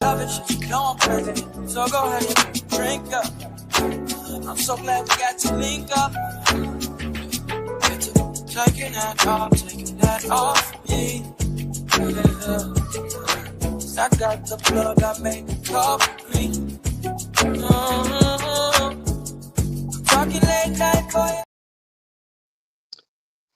love it, you know I'm crazy. So go ahead and drink up. I'm so glad we got to link up. Taking that off me. Yeah. I got the plug, I made the coffee. Talking late night for you.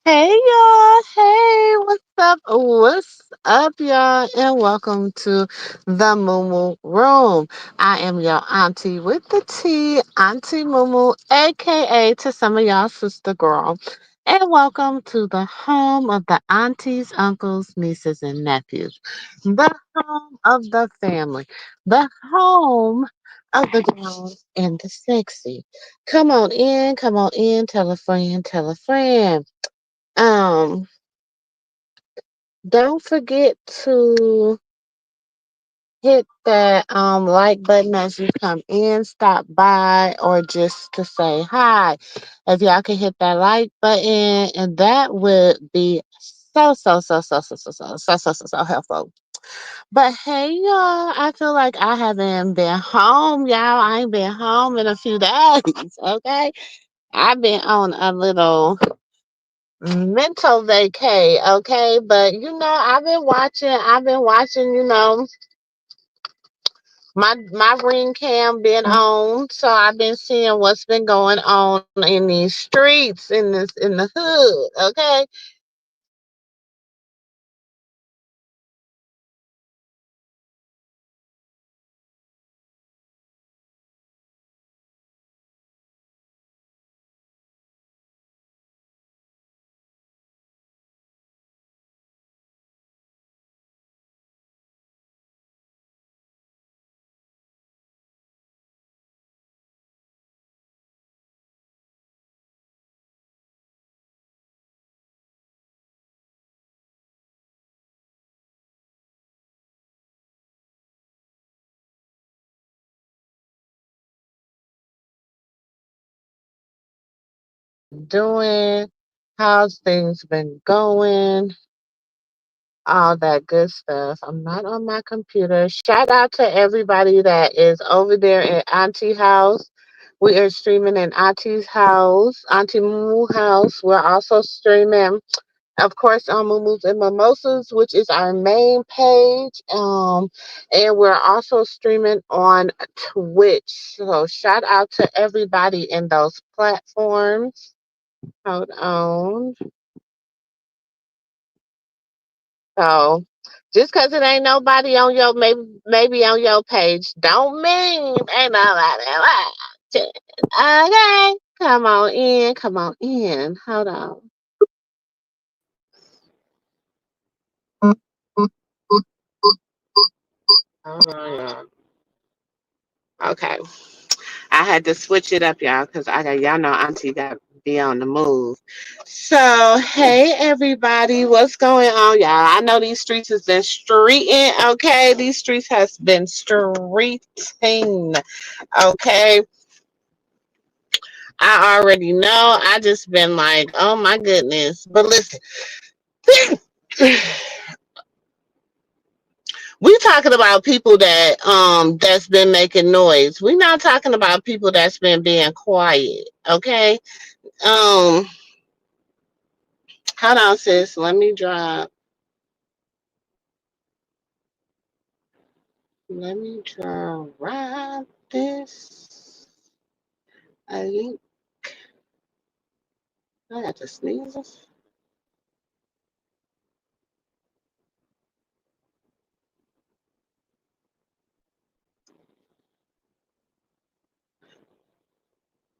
Hey y'all, hey, what's up? What's up, y'all? And welcome to the MooMoo Room. I am your auntie with the T, Auntie MooMoo, aka to some of y'all sister girl. And welcome to the home of the aunties, uncles, nieces, and nephews. The home of the family. The home of the grown and the sexy. Come on in, tell a friend, tell a friend. Um, don't forget to hit that like button as you come in, stop by, or just to say hi. If y'all can hit that like button, and that would be so helpful. But hey y'all, I feel like I haven't been home, y'all. I ain't been home in a few days, okay? I've been on a little mental vacay, okay? But I've been watching, my ring cam been on, so I've been seeing what's been going on in these streets in the hood, okay? Doing, how's things been going? All that good stuff. I'm not on my computer. Shout out to everybody that is over there at Auntie House. We are streaming in Auntie's house, Auntie Moo house. We're also streaming, of course, on Moo and Mimosas, which is our main page. And we're also streaming on Twitch. So shout out to everybody in those platforms. Hold on. So just because it ain't nobody on your maybe on your page, don't mean ain't nobody watching. Okay, come on in, come on in. Hold on. Hold on, y'all. Okay, I had to switch it up, y'all, because I got y'all know Auntie got to be on the move. So hey everybody, what's going on, y'all? I know these streets has been streeting. Okay, these streets has been streeting. Okay, I already know. I just been like, oh my goodness. But listen, we talking about people that's been making noise. We're not talking about people that's been being quiet. Okay. Um, hold on, sis. Let me drop this. I think I got to sneeze.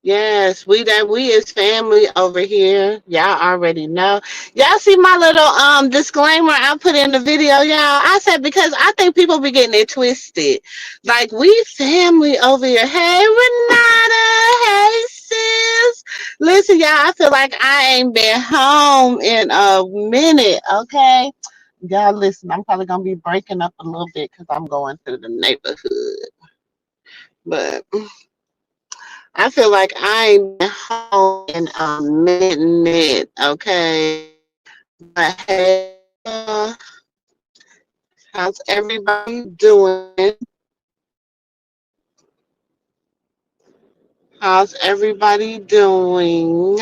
Yes, we is family over here. Y'all already know. Y'all see my little disclaimer I put in the video, y'all. I said because I think people be getting it twisted. Like we family over here. Hey Renata, hey sis. Listen, y'all, I feel like I ain't been home in a minute, okay? Y'all listen, I'm probably gonna be breaking up a little bit because I'm going through the neighborhood. But I feel like I ain't been home in a minute, okay? But hey, how's everybody doing? How's everybody doing?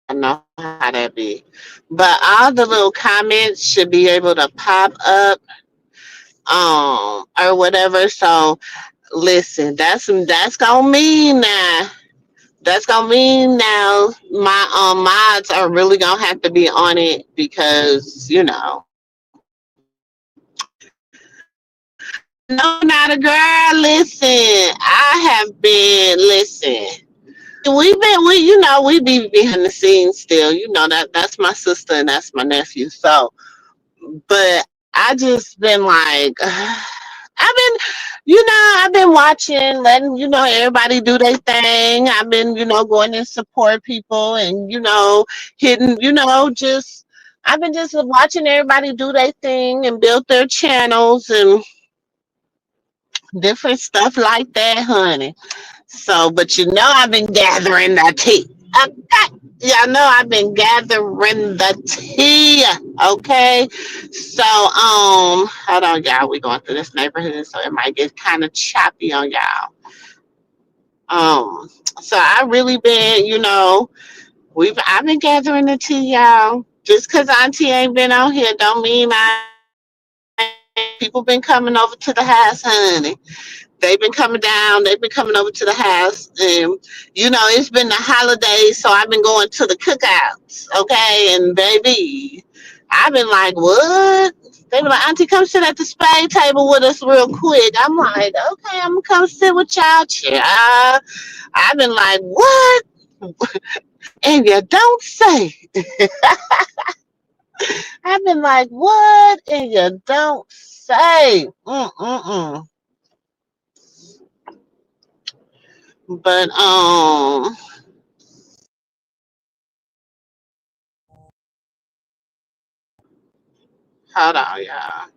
I know how that be. But all the little comments should be able to pop up or whatever. So listen, that's gonna mean now. That's gonna mean now my mods are really gonna have to be on it because no, not a girl. Listen, I have been listen. We be behind the scenes still. You know that's my sister and that's my nephew. So, but I just been like, I've been watching, letting everybody do their thing. I've been going and support people and hitting just. I've been just watching everybody do their thing and build their channels and different stuff like that, honey. So, but I've been gathering the tea. Okay. Y'all know I've been gathering the tea. Okay. So, hold on, y'all. We going through this neighborhood, so it might get kind of choppy on y'all. Um, so I really been, I've been gathering the tea, y'all. Just cause Auntie ain't been on here, don't mean people been coming over to the house, honey. They've been coming down. They've been coming over to the house, and it's been the holidays, so I've been going to the cookouts. Okay, and baby, I've been like, what? They be like, Auntie, come sit at the spade table with us real quick. I'm like, okay, I'm gonna come sit with y'all. Child. I've been like, what? And you don't say. I've been like, what? And you don't say. Mm-mm-mm. But hold on, y'all.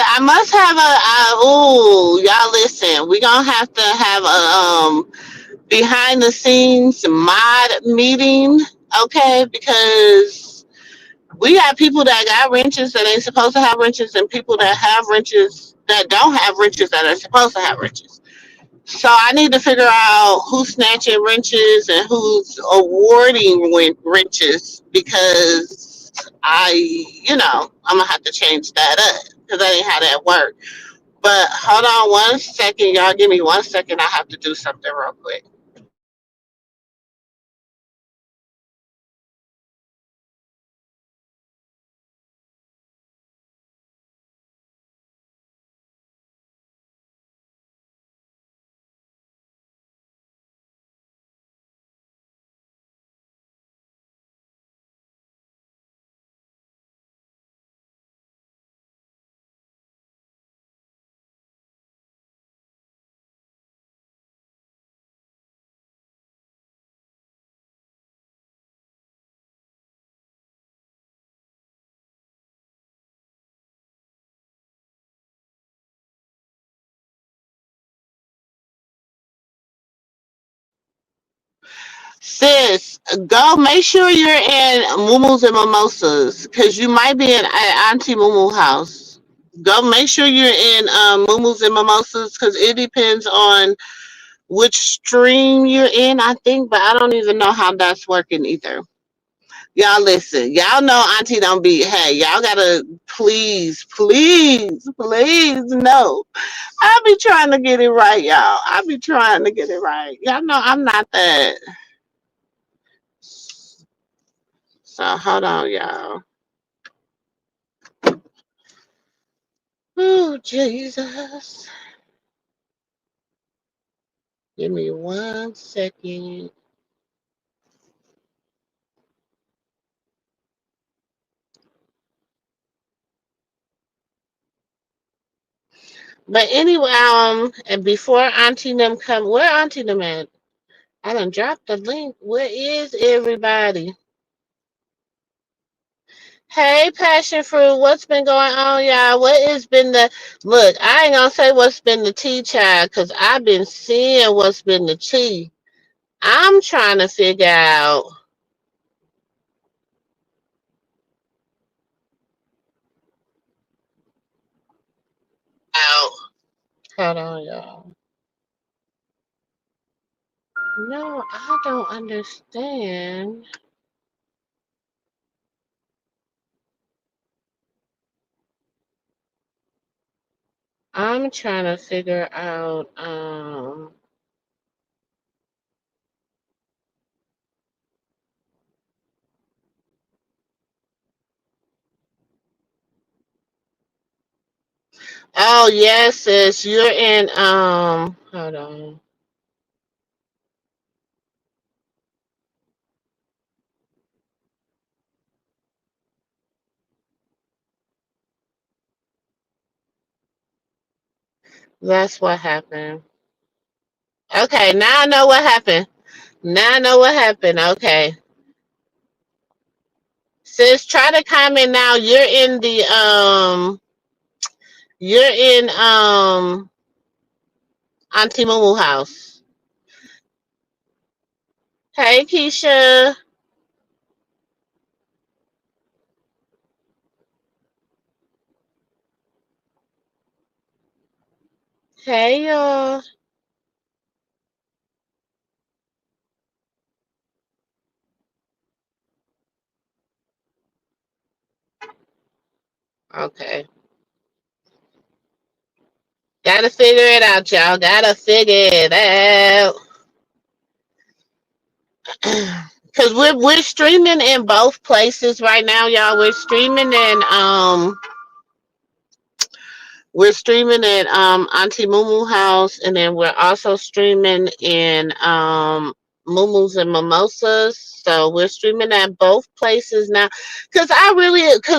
I must have ooh, y'all listen, we gonna have to have a behind the scenes mod meeting, okay? Because we got people that got wrenches that ain't supposed to have wrenches and people that have wrenches that don't have wrenches that are supposed to have wrenches. So I need to figure out who's snatching wrenches and who's awarding wrenches because I'm gonna have to change that up because that ain't how that works. But hold on one second, y'all. Give me 1 second. I have to do something real quick. Sis, go make sure you're in Moomoo's and Mimosas because you might be in Auntie Moo house. Go make sure you're in Moomoo's and Mimosas because it depends on which stream you're in, I think, but I don't even know how that's working either. Y'all listen, y'all know Auntie don't be, hey, y'all gotta please, please, please, no. I be trying to get it right, y'all. I be trying to get it right. Y'all know I'm not that. So hold on, y'all. Oh, Jesus. Give me 1 second. But anyway, and before Auntie them come, where Auntie them at? I done dropped the link. Where is everybody? Hey, passion fruit, what's been going on, y'all? What has been the look? I ain't gonna say what's been the tea, child, because I've been seeing what's been the tea. I'm trying to figure out. Hold on, y'all. No, I don't understand. I'm trying to figure out. Oh yes, sis, you're in. Hold on. That's what happened. Okay, now I know what happened. Now I know what happened. Okay, sis, try to comment now. You're in Auntie Moomoo house. Hey Keisha. Hey y'all. Okay, gotta figure it out, y'all. Gotta figure it out. Cause we're streaming in both places right now, y'all. We're streaming at Auntie Moo house, and then we're also streaming in Moo's and Mimosas. So we're streaming at both places now. Cause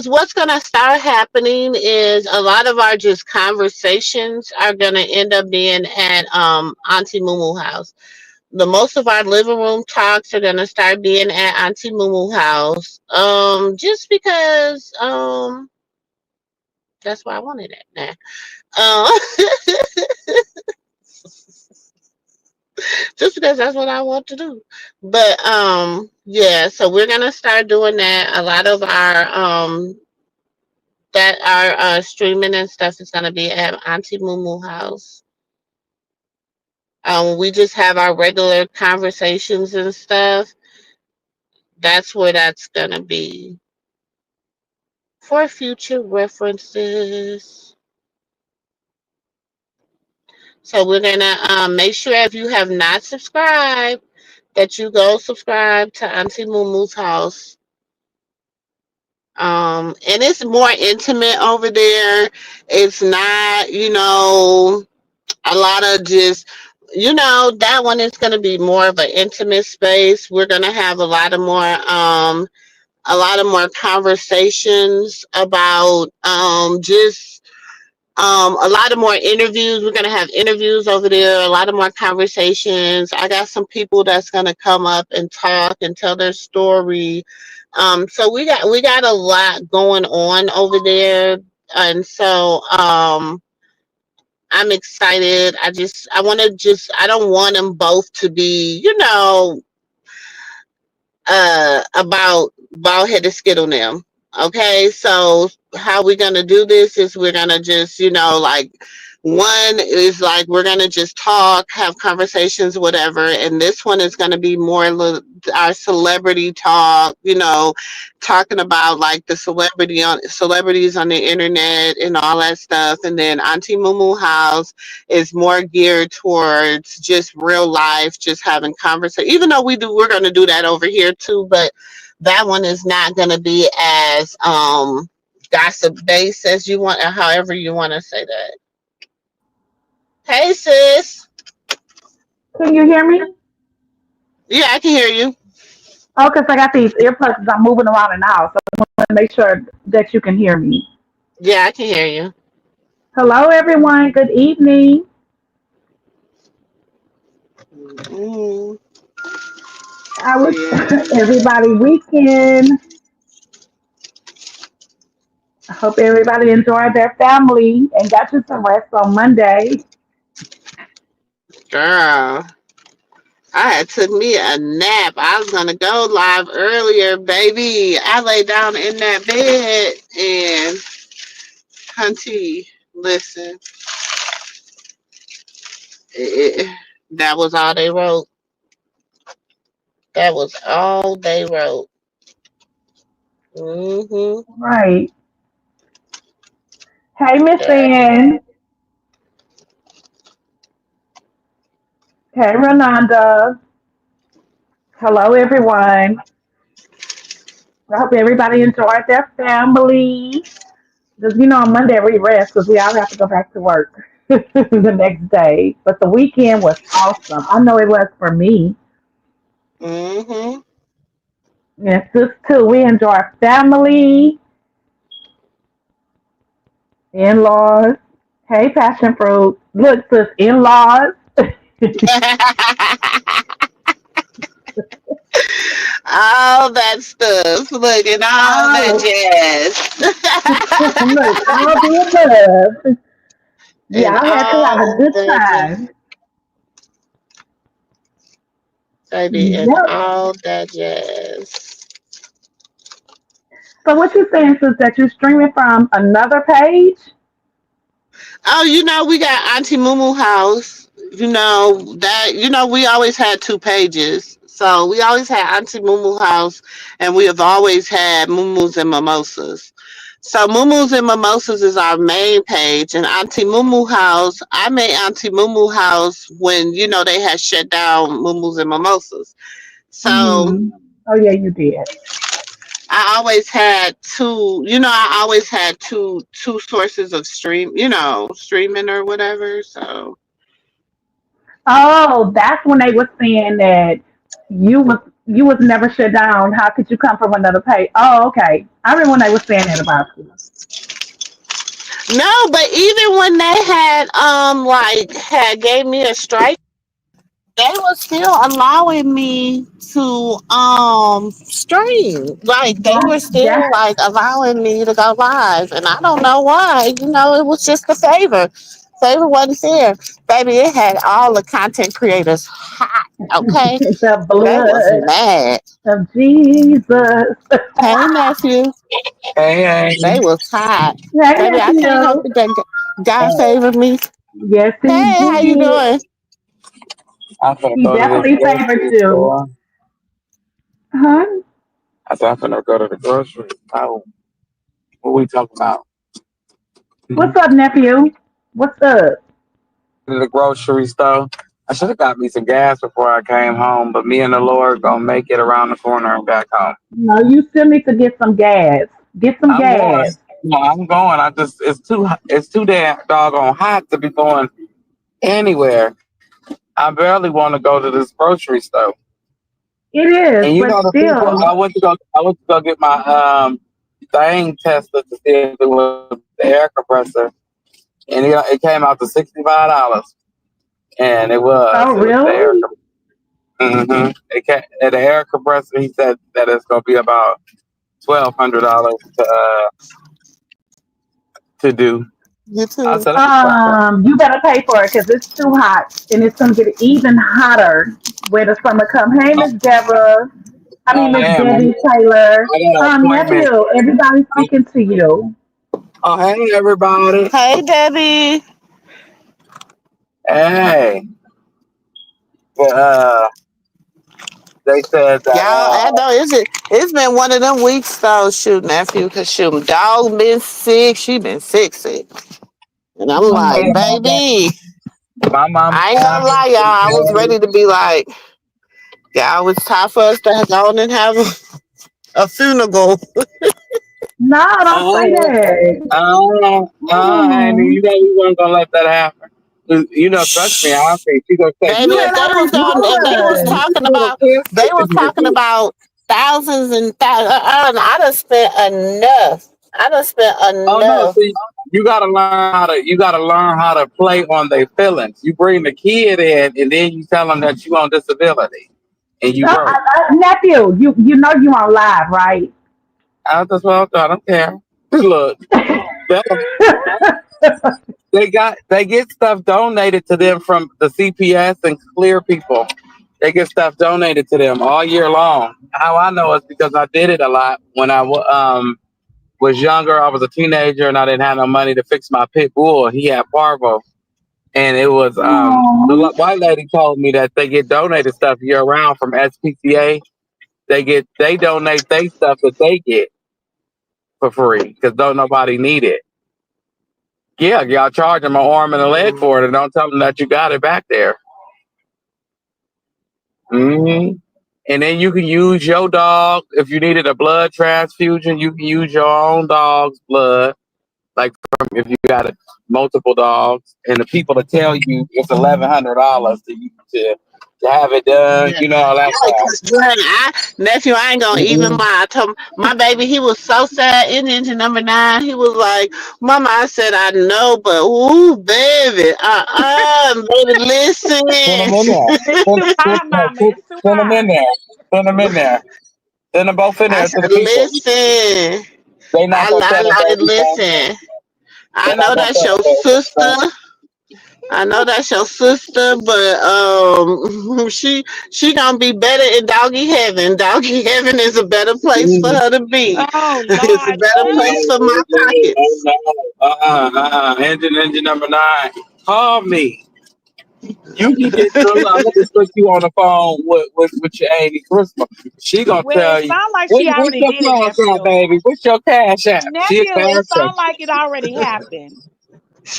what's gonna start happening is a lot of our just conversations are gonna end up being at Auntie Moo house. The most of our living room talks are gonna start being at Auntie Moo house. Just because that's why I wanted it now. Just because that's what I want to do. But yeah, so we're gonna start doing that. A lot of our streaming and stuff is gonna be at Auntie Moo house. We just have our regular conversations and stuff. That's where that's gonna be for future references. So we're gonna make sure if you have not subscribed that you go subscribe to Auntie Moo's house. And it's more intimate over there. It's not, a lot of just, that one is going to be more of an intimate space. We're going to have a lot of more conversations about just a lot of more interviews. We're gonna have interviews over there. A lot of more conversations. I got some people that's gonna come up and talk and tell their story. So we got a lot going on over there, and so I'm excited. I don't want them both to be, about bald headed skittle them. Okay, so how we're gonna do this is we're gonna just, like, one is like we're gonna just talk, have conversations, whatever, and this one is gonna be more our celebrity talk, talking about like the celebrities on the internet and all that stuff. And then Auntie MooMoo House is more geared towards just real life, just having conversation. Even though we're gonna do that over here too, but that one is not gonna be as gossip based as you want, or however you want to say that. Hey sis. Can you hear me? Yeah, I can hear you. Oh, because I got these earplugs. I'm moving around in the house. So I want to make sure that you can hear me. Yeah, I can hear you. Hello, everyone. Good evening. Mm, I was yeah. everybody weekend. I hope everybody enjoyed their family and got you some rest on Monday. Girl, I had took me a nap. I was gonna go live earlier, baby. I lay down in that bed and hunty, listen, that was all they wrote. That was all they wrote. Mm-hmm. Right. Hey, Miss Yeah. Ann. Hey, Renanda. Hello, everyone. I hope everybody enjoyed their family. Because, on Monday we rest because we all have to go back to work the next day. But the weekend was awesome. I know it was for me. Mm-hmm. Yes, sis too. We enjoy our family, in laws. Hey, passion fruit. Look, sis, in laws. All that stuff. Look at all that All, jazz. look, all the above. And Y'all had to have a all good that jazz. time. Baby, and Yep. all that jazz. So what you saying, sis, that you streaming from another page? Oh, we got Auntie MooMoo House. We always had two pages. So we always had Auntie MooMoo House, and we have always had Moomoos and Mimosas. So Moomoos and Mimosas is our main page, and Auntie Moomoo House. I made Auntie Moomoo House when they had shut down Moomoos and Mimosas. So Mm-hmm. Oh yeah, you did. I always had two sources of streaming or whatever. So Oh, that's when they were saying that you was never shut down. How could you come from another page? Oh, okay. I remember when they were saying that about you. no, but even when they had gave me a strike, they were still allowing me to stream. Like they Yeah, were yeah. still like allowing me to go live, and I don't know why. It was just a favor. Favor wasn't fair, baby. It had all the content creators hot. Okay, The they was blood mad. of Jesus. Hey nephew, Hey, hey. they was hot, Hey, baby. I can't help nephew. it that God favored me. Yes, he Hey, how you did. doing? I'm finna He go to this definitely favored grocery you. store. Huh? I said I'm finna go to the grocery store. What we talking about? What's up, nephew? What's up? To the grocery store. I should have got me some gas before I came home, but me and the Lord gonna make it around the corner and back home. No, you still need to get some gas. Get some I'm going. gas. No, I'm going. It's too damn doggone hot to be going anywhere. I barely want to go to this grocery store. It is, And but the people still. I went to go get my thing tested to see if it was the air compressor, and it came out to $65, and Oh, it was the air. really? The air compressor. He said that it's gonna be about $1,200 to do. You I too. said, let me try that. You better pay for it because it's too hot and it's gonna get even hotter when the summer come. Hey, Miss Deborah. I mean, I Miss am. Debbie Taylor. I got an appointment. Nephew, everybody's speaking to you. Oh, hey, everybody. Hey, Debbie. Hey. Well, they said that, Y'all, I know it's been one of them weeks though, shoot, nephew, cause shoot, dog been sick, she been sick, sick. And I'm oh, like, yeah, baby, my mom I ain't gonna having lie, y'all. I was ready to be like, y'all, it's time for us to go on and have a funeral. No, don't say Oh, that. and Mm. you know we weren't gonna let that happen. You know, trust me, I Shh. think she gonna say, You Baby, had already told if they was us. talking little about, kids they was here talking too. about thousands and thousands. I done spent enough. I done spent Oh no, enough. see, you gotta learn how to play on their feelings. You bring the kid in, and then you tell them that you on disability and you broke. Nephew, you know you on live, right? I just well, I don't care. Look, they they get stuff donated to them from the CPS and Clear people. They get stuff donated to them all year long. How I know is because I did it a lot when was younger. I was a teenager and I didn't have no money to fix my pit bull. He had parvo, and it was Aw. white lady told me that they get donated stuff year round from SPCA. They donate they stuff that they get for free because don't nobody need it. Yeah, y'all charge them an arm and a leg for it, and don't tell them that you got it back there. And then you can use your dog if you needed a blood transfusion. You can use your own dog's blood, like from if you got multiple dogs, and the people to tell you it's $1,100 to have it done. Yeah, You know all that stuff. cause nephew, I ain't gonna even Mhm. lie. I told my baby, he was so sad in engine number 9. He was like, "Mama," I said, "I know, but ooh, baby, baby, Send them in listen." there. It's too high, mama. It's too Send them in high. there. Send them in there. Send them both in I there to said, the people. "Listen, They not gonna tell them baby stuff. listen. I They not know gonna that's tell your them baby sister. stuff. I know that's your sister, but she gonna be better in doggy heaven. Doggy heaven is a better place for Mhm. her to be. Oh It's a Lord. better place for my pockets. Engine number 9. Call me. You can get through. I'm gonna just put you on the phone with your Auntie Christmas. She gonna Well, it tell you sounds like she what's already your did it, cash app, nephew. baby? What's your cash app? She a Nephew, it cash app. sounds like it already happened.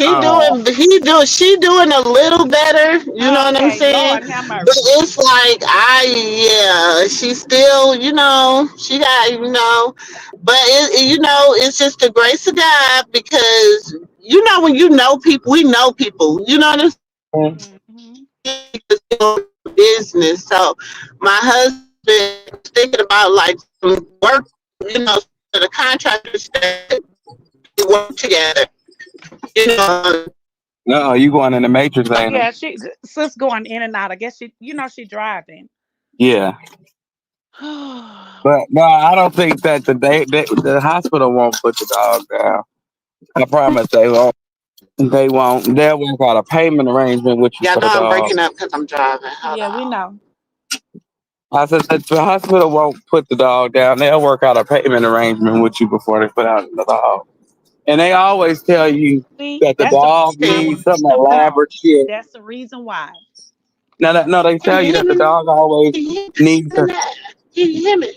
Oh, She doing a little better, you know what I'm Okay, saying? Lord have But mercy. it's like yeah, she still, she got, but it's just the grace of God because when you know people, we know people, you know what I'm mm, Hmm. business. So my husband was thinking about like some work, the contractors that work together, you know. no, you going in the matrix, ain't it? Yeah, she sis going in and out. I guess she driving. Yeah, but no, I don't think that the hospital won't put the dog down. I promise they won't. They won't. They'll work out a payment arrangement with you Y'all for know the I'm dog. breaking up because I'm driving. Hold Yeah, we on. know. I said that the hospital won't put the dog down. They'll work out a payment arrangement with you before they put out the dog. And they always tell you See, that the that's the dog reason I See, needs want some them gone. elaborate shit. That's the reason why. No, they can tell you you hear that the me? dog always Can you hear needs. me? Can you hear me?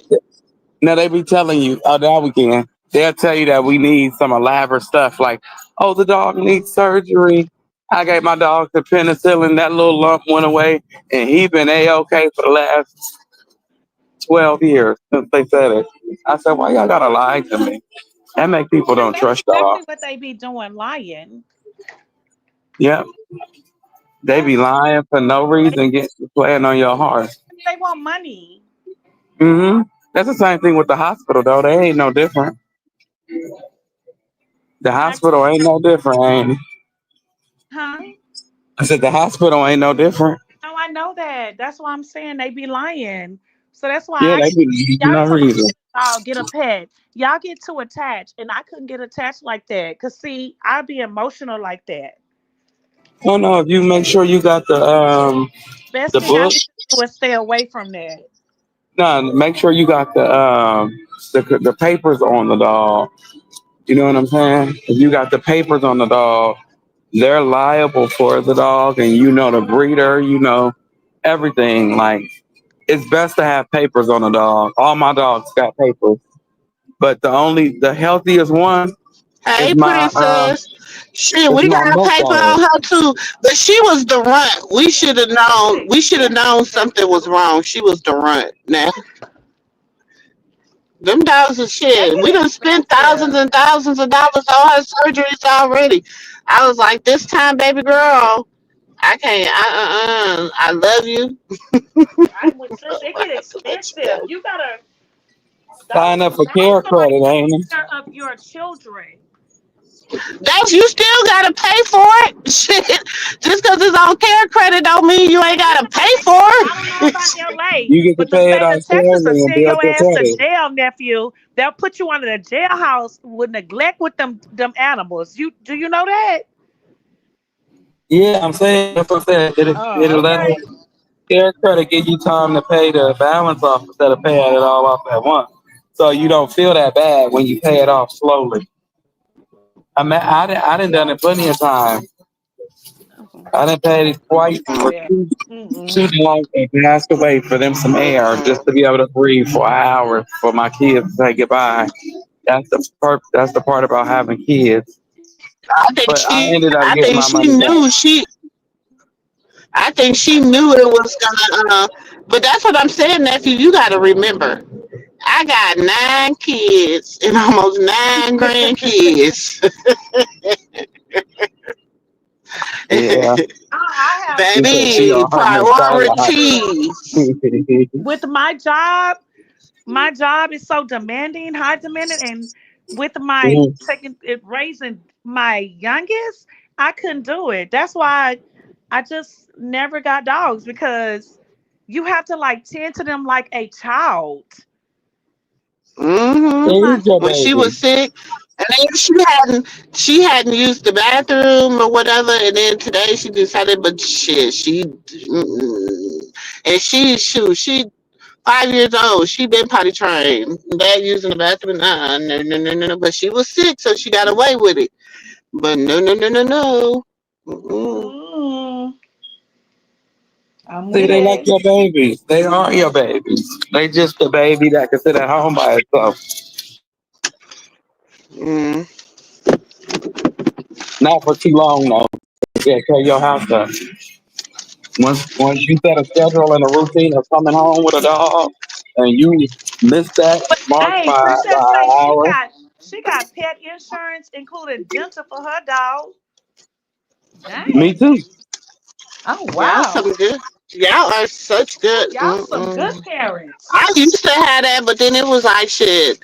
No, they be telling you. Oh, now we can. They'll tell you that we need some elaborate stuff like, oh, the dog needs surgery. I gave my dog the penicillin. That little lump went away, and he been a-okay for the last 12 years since they said it. I said, why y'all gotta lie to me? That make people And don't that's trust y'all. exactly what they be doing, lying. Yep, they Yeah, be lying for no they reason, get playing on your heart. they want money, That's the same thing with the hospital, though. They ain't no different. The honey. hospital ain't no different, ain't it? Huh? I said the hospital ain't no different. No, I know that. That's why I'm saying they be lying. So that's why Yeah, I they be lying for y'all no talking about reason. get a dog, get a pet. Y'all get too attached, and I couldn't get attached like that. Cause see, I'd be emotional like that. Oh no, if you make sure you got Best the thing I book. need to do is stay away from that. No, make sure you got the papers on the dog. You know what I'm saying? If you got the papers on the dog, they're liable for the dog, and you know the breeder, you know everything. Like it's best to have papers on a dog. All my dogs got papers, but the healthiest one Hey, is my princess. Shit, is we my got a milk paper dog. on her too, but she was the runt. We should have known. We should have known something was wrong. She was the runt. Now, them dogs are They shit. We get done spent thousands expensive. and thousands of dollars on her surgeries already. I was like, this time, baby girl, I can't. I love you. I'm with sis. They get expensive. You gotta Sign up for care dogs are like credit, ain't taking it? care of your children. That you still gotta pay for it. Shit, just because it's on care credit don't mean you ain't gotta pay for I don't know it. about LA, You get to but the pay it state of off Texas will slowly and send build your your ass to credit. jail, nephew. They'll put you under the jailhouse with neglect with them animals. You do you know that? Yeah, I'm saying that's what I said. Oh, It'll let okay. her care credit give you time to pay the balance off instead of paying it all off at once. So you don't feel that bad when you pay it off slowly. I done done it plenty of times. I done paid it twice for Yeah. two Mm-mm. dogs that passed away for them some air just to be able to breathe for hours for my kids to say goodbye. That's the part about having kids. I think But I she. ended up I getting think my she money back. knew she. I think she knew it was gonna. But that's what I'm saying, nephew. You got to remember, I got 9 kids and almost 9 grandkids. Yeah. I have She said she Baby, on her Messiah. priorities. with my job is so demanding, high demanding, and with my Mhm. taking it raising my youngest, I couldn't do it. That's why I just never got dogs because you have to like tend to them like a child. Hmm. I'm not Who's your When doing she it. baby? was sick, and then she hadn't used the bathroom or whatever, and then today she decided, but shit, and she 5 years old. She been potty trained. Dad using the bathroom. No, no, no, no, no. But she was sick, so she got away with it. But no, no, no, no, no. Mm-mm. Mm, I'm See, with they like it. your babies. They are your babies. They just a baby that can sit at home by itself. Mm. Not for too long though. Yeah, carry your house up. Once you set a schedule and a routine of coming home with a dog, and you miss that But mark hey, by Princess say an hour. she got pet insurance, including dental for her dog. Me Dang. too. Oh Y'all wow. some good. Y'all are such Oh, good. y'all some good Mm-mm. parents. I used to have that, but then it was like shit.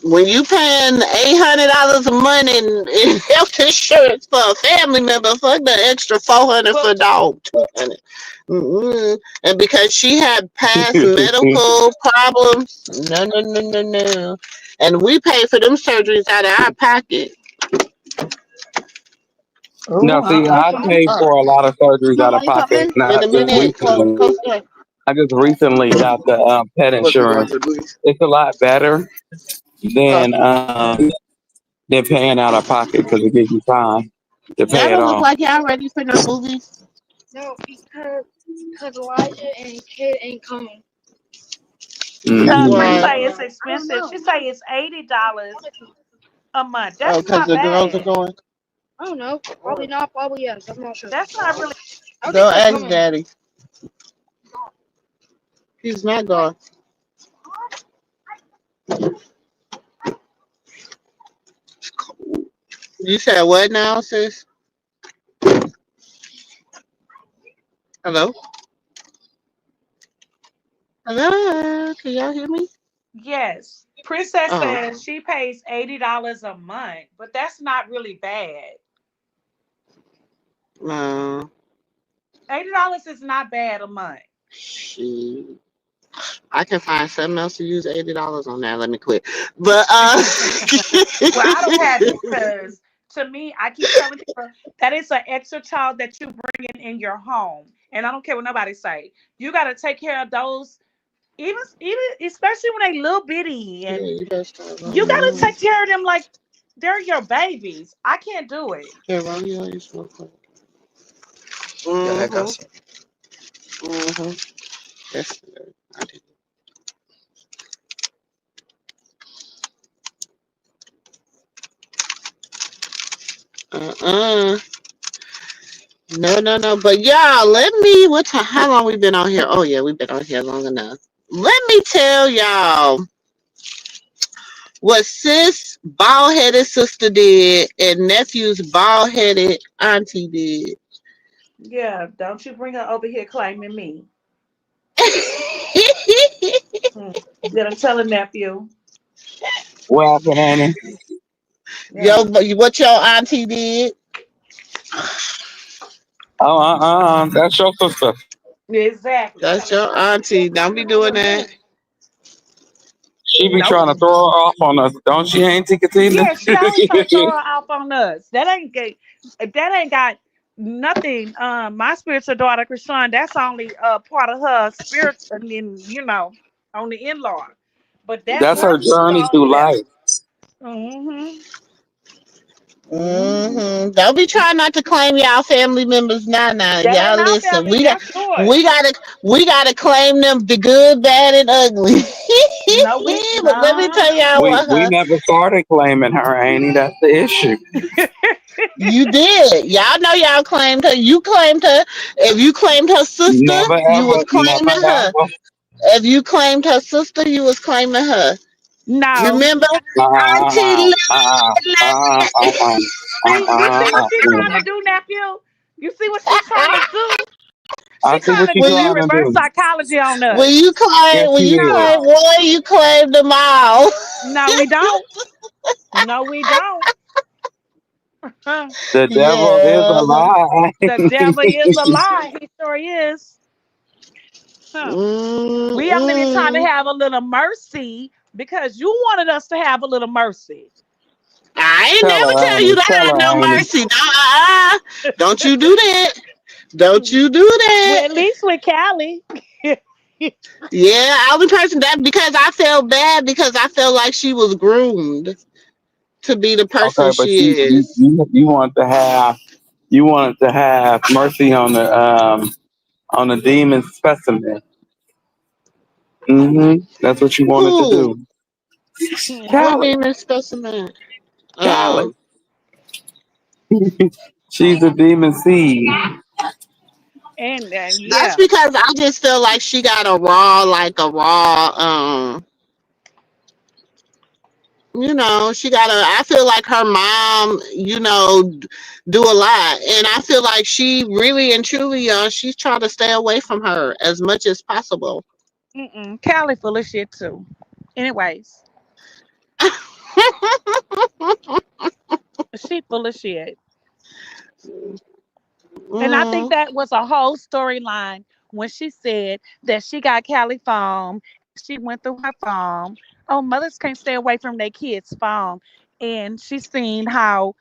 When you paying $800 a month in health insurance for a family member, fuck the extra 400 for But a dog. 200. Mm-mm. And because she had past medical problems, no, no, no, no, no. And we pay for them surgeries out of our pocket. Now, oh, see, I paid for a lot of surgeries out Mom, of are you pocket, coming? In not a just minute, recently. close there. I just recently got the pet What you going insurance. to the movies? It's a lot better Huh? than paying out of pocket because it gives you time to Y'all pay it don't look off. like y'all ready for no movies. No, because Elijah and Kid ain't coming. Hmm. Bree Why? say it's expensive. She say it's $80 a month. Oh, That's because not the girls are bad. going. I don't know. Probably not. Probably yes. I'm not sure. That's not really. I Go think they're ask coming. Daddy. He's not gone. You said what now, sis? Hello? Hello? Can y'all hear me? Yes. Princess Oh, says she pays $80 a month, but that's not really bad. no. $80 is not bad a month. Shoot. I can find something else to use $80 on that. Let me quit. But Well, I don't have it because to me, I keep telling people that it's an extra child that you bring in your home, and I don't care what nobody say. You got to take care of those. even especially when they little bitty, Yeah, and you better start you rolling gotta on. take care of them like they're your babies. I can't do it. Here, roll your eyes real quick. Yeah, that got Mm-hmm. some. Mm-hmm. That's good. I did. Uh-uh. No, no, no. But y'all, let me. What time? How long we been on here? Oh yeah, we've been on here long enough. Let me tell y'all what sis bald headed sister did and nephew's bald headed auntie did. Yeah, don't you bring her over here claiming me. Hmm. Didn't tell a nephew. What happened, Annie? Yo, Yeah, what your auntie did? Oh, that's your sister. exactly. That's Telling your auntie. Don't be doing telling that. me. She be Nope. trying to throw her off on us, don't she, Auntie Katina? Yeah, she always try to throw her off on us. That ain't got nothing. My spiritual daughter, Krishan, that's only part of her spirit, and then on the in law. But that That's her rest is journey all through yeah. life. Mm-hmm. Mm-hmm. Hmm. Don't be trying not to claim y'all family members now. Now, That y'all ain't our listen. family. That's We yours. gotta, we gotta claim them the good, bad, and ugly. No, we But let me no. tell y'all We what we never started claiming her, Annie. That's the issue. you did. Y'all know y'all claimed her. You claimed her. If you claimed her sister, Never you was ever, never claiming her. ever. If you claimed her sister, you was claiming her. No. Remember, Auntie Uh, uh, Lily? uh, uh, uh, See, you see what she's uh. trying to do, nephew? You see what she's trying to do? I She see trying what to you When do you trying to reverse do. psychology on when us. you Yes, claim when she you is. claim No. one, you claim them all. No, we don't. No, we don't. Huh. The devil is a Yeah. lie. The devil is a lie. He sure is. Huh. We only been trying to Mm-mm. have a little mercy because you wanted us to have a little mercy. I ain't Tell never her, tell you Annie. to Tell have no her, Annie. mercy. No, don't you do that. Don't you do Well, that. at least with Callie. Yeah, I was person that because I felt bad because I felt like she was groomed to be the person Okay, but she is. you want to have mercy on the demon specimen. That's what you wanted to Who? do. What Callie, demon specimen? Callie. She's a demon seed. And That's yeah. because I just feel like she got a raw, like a raw, she got I feel like her mom, do a lot. And I feel like she really and truly, she's trying to stay away from her as much as possible. Callie full of shit too. Anyways, she full of shit. And I think Mm, that was a whole storyline when she said that she got Callie phone and she went through her phone. Oh, mothers can't stay away from their kids' phone. And she seen how,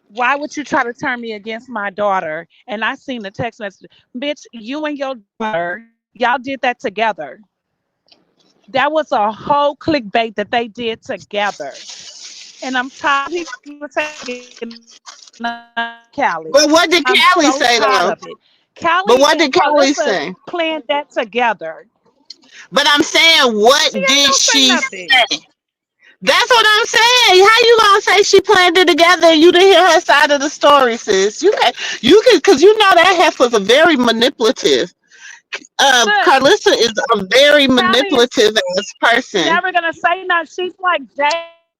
why would you try to turn me against my daughter? And I seen the text message, bitch, you and your daughter, y'all did that together. That was a whole clickbait that they did together. And I'm tired of people taking Callie. I'm so but what did tired of Callie it. say though? Callie and But what did Carlissa Callie say? planned that together. But I'm saying, She what ain't did gonna say she nothing. say? That's what I'm saying. How you gonna say she planned it together and you didn't hear her side of the story, sis? You can, because you know that heifer's a very manipulative. Sis, Carlissa is a very Callie is manipulative as person. never gonna say nothing. She's like Jaden.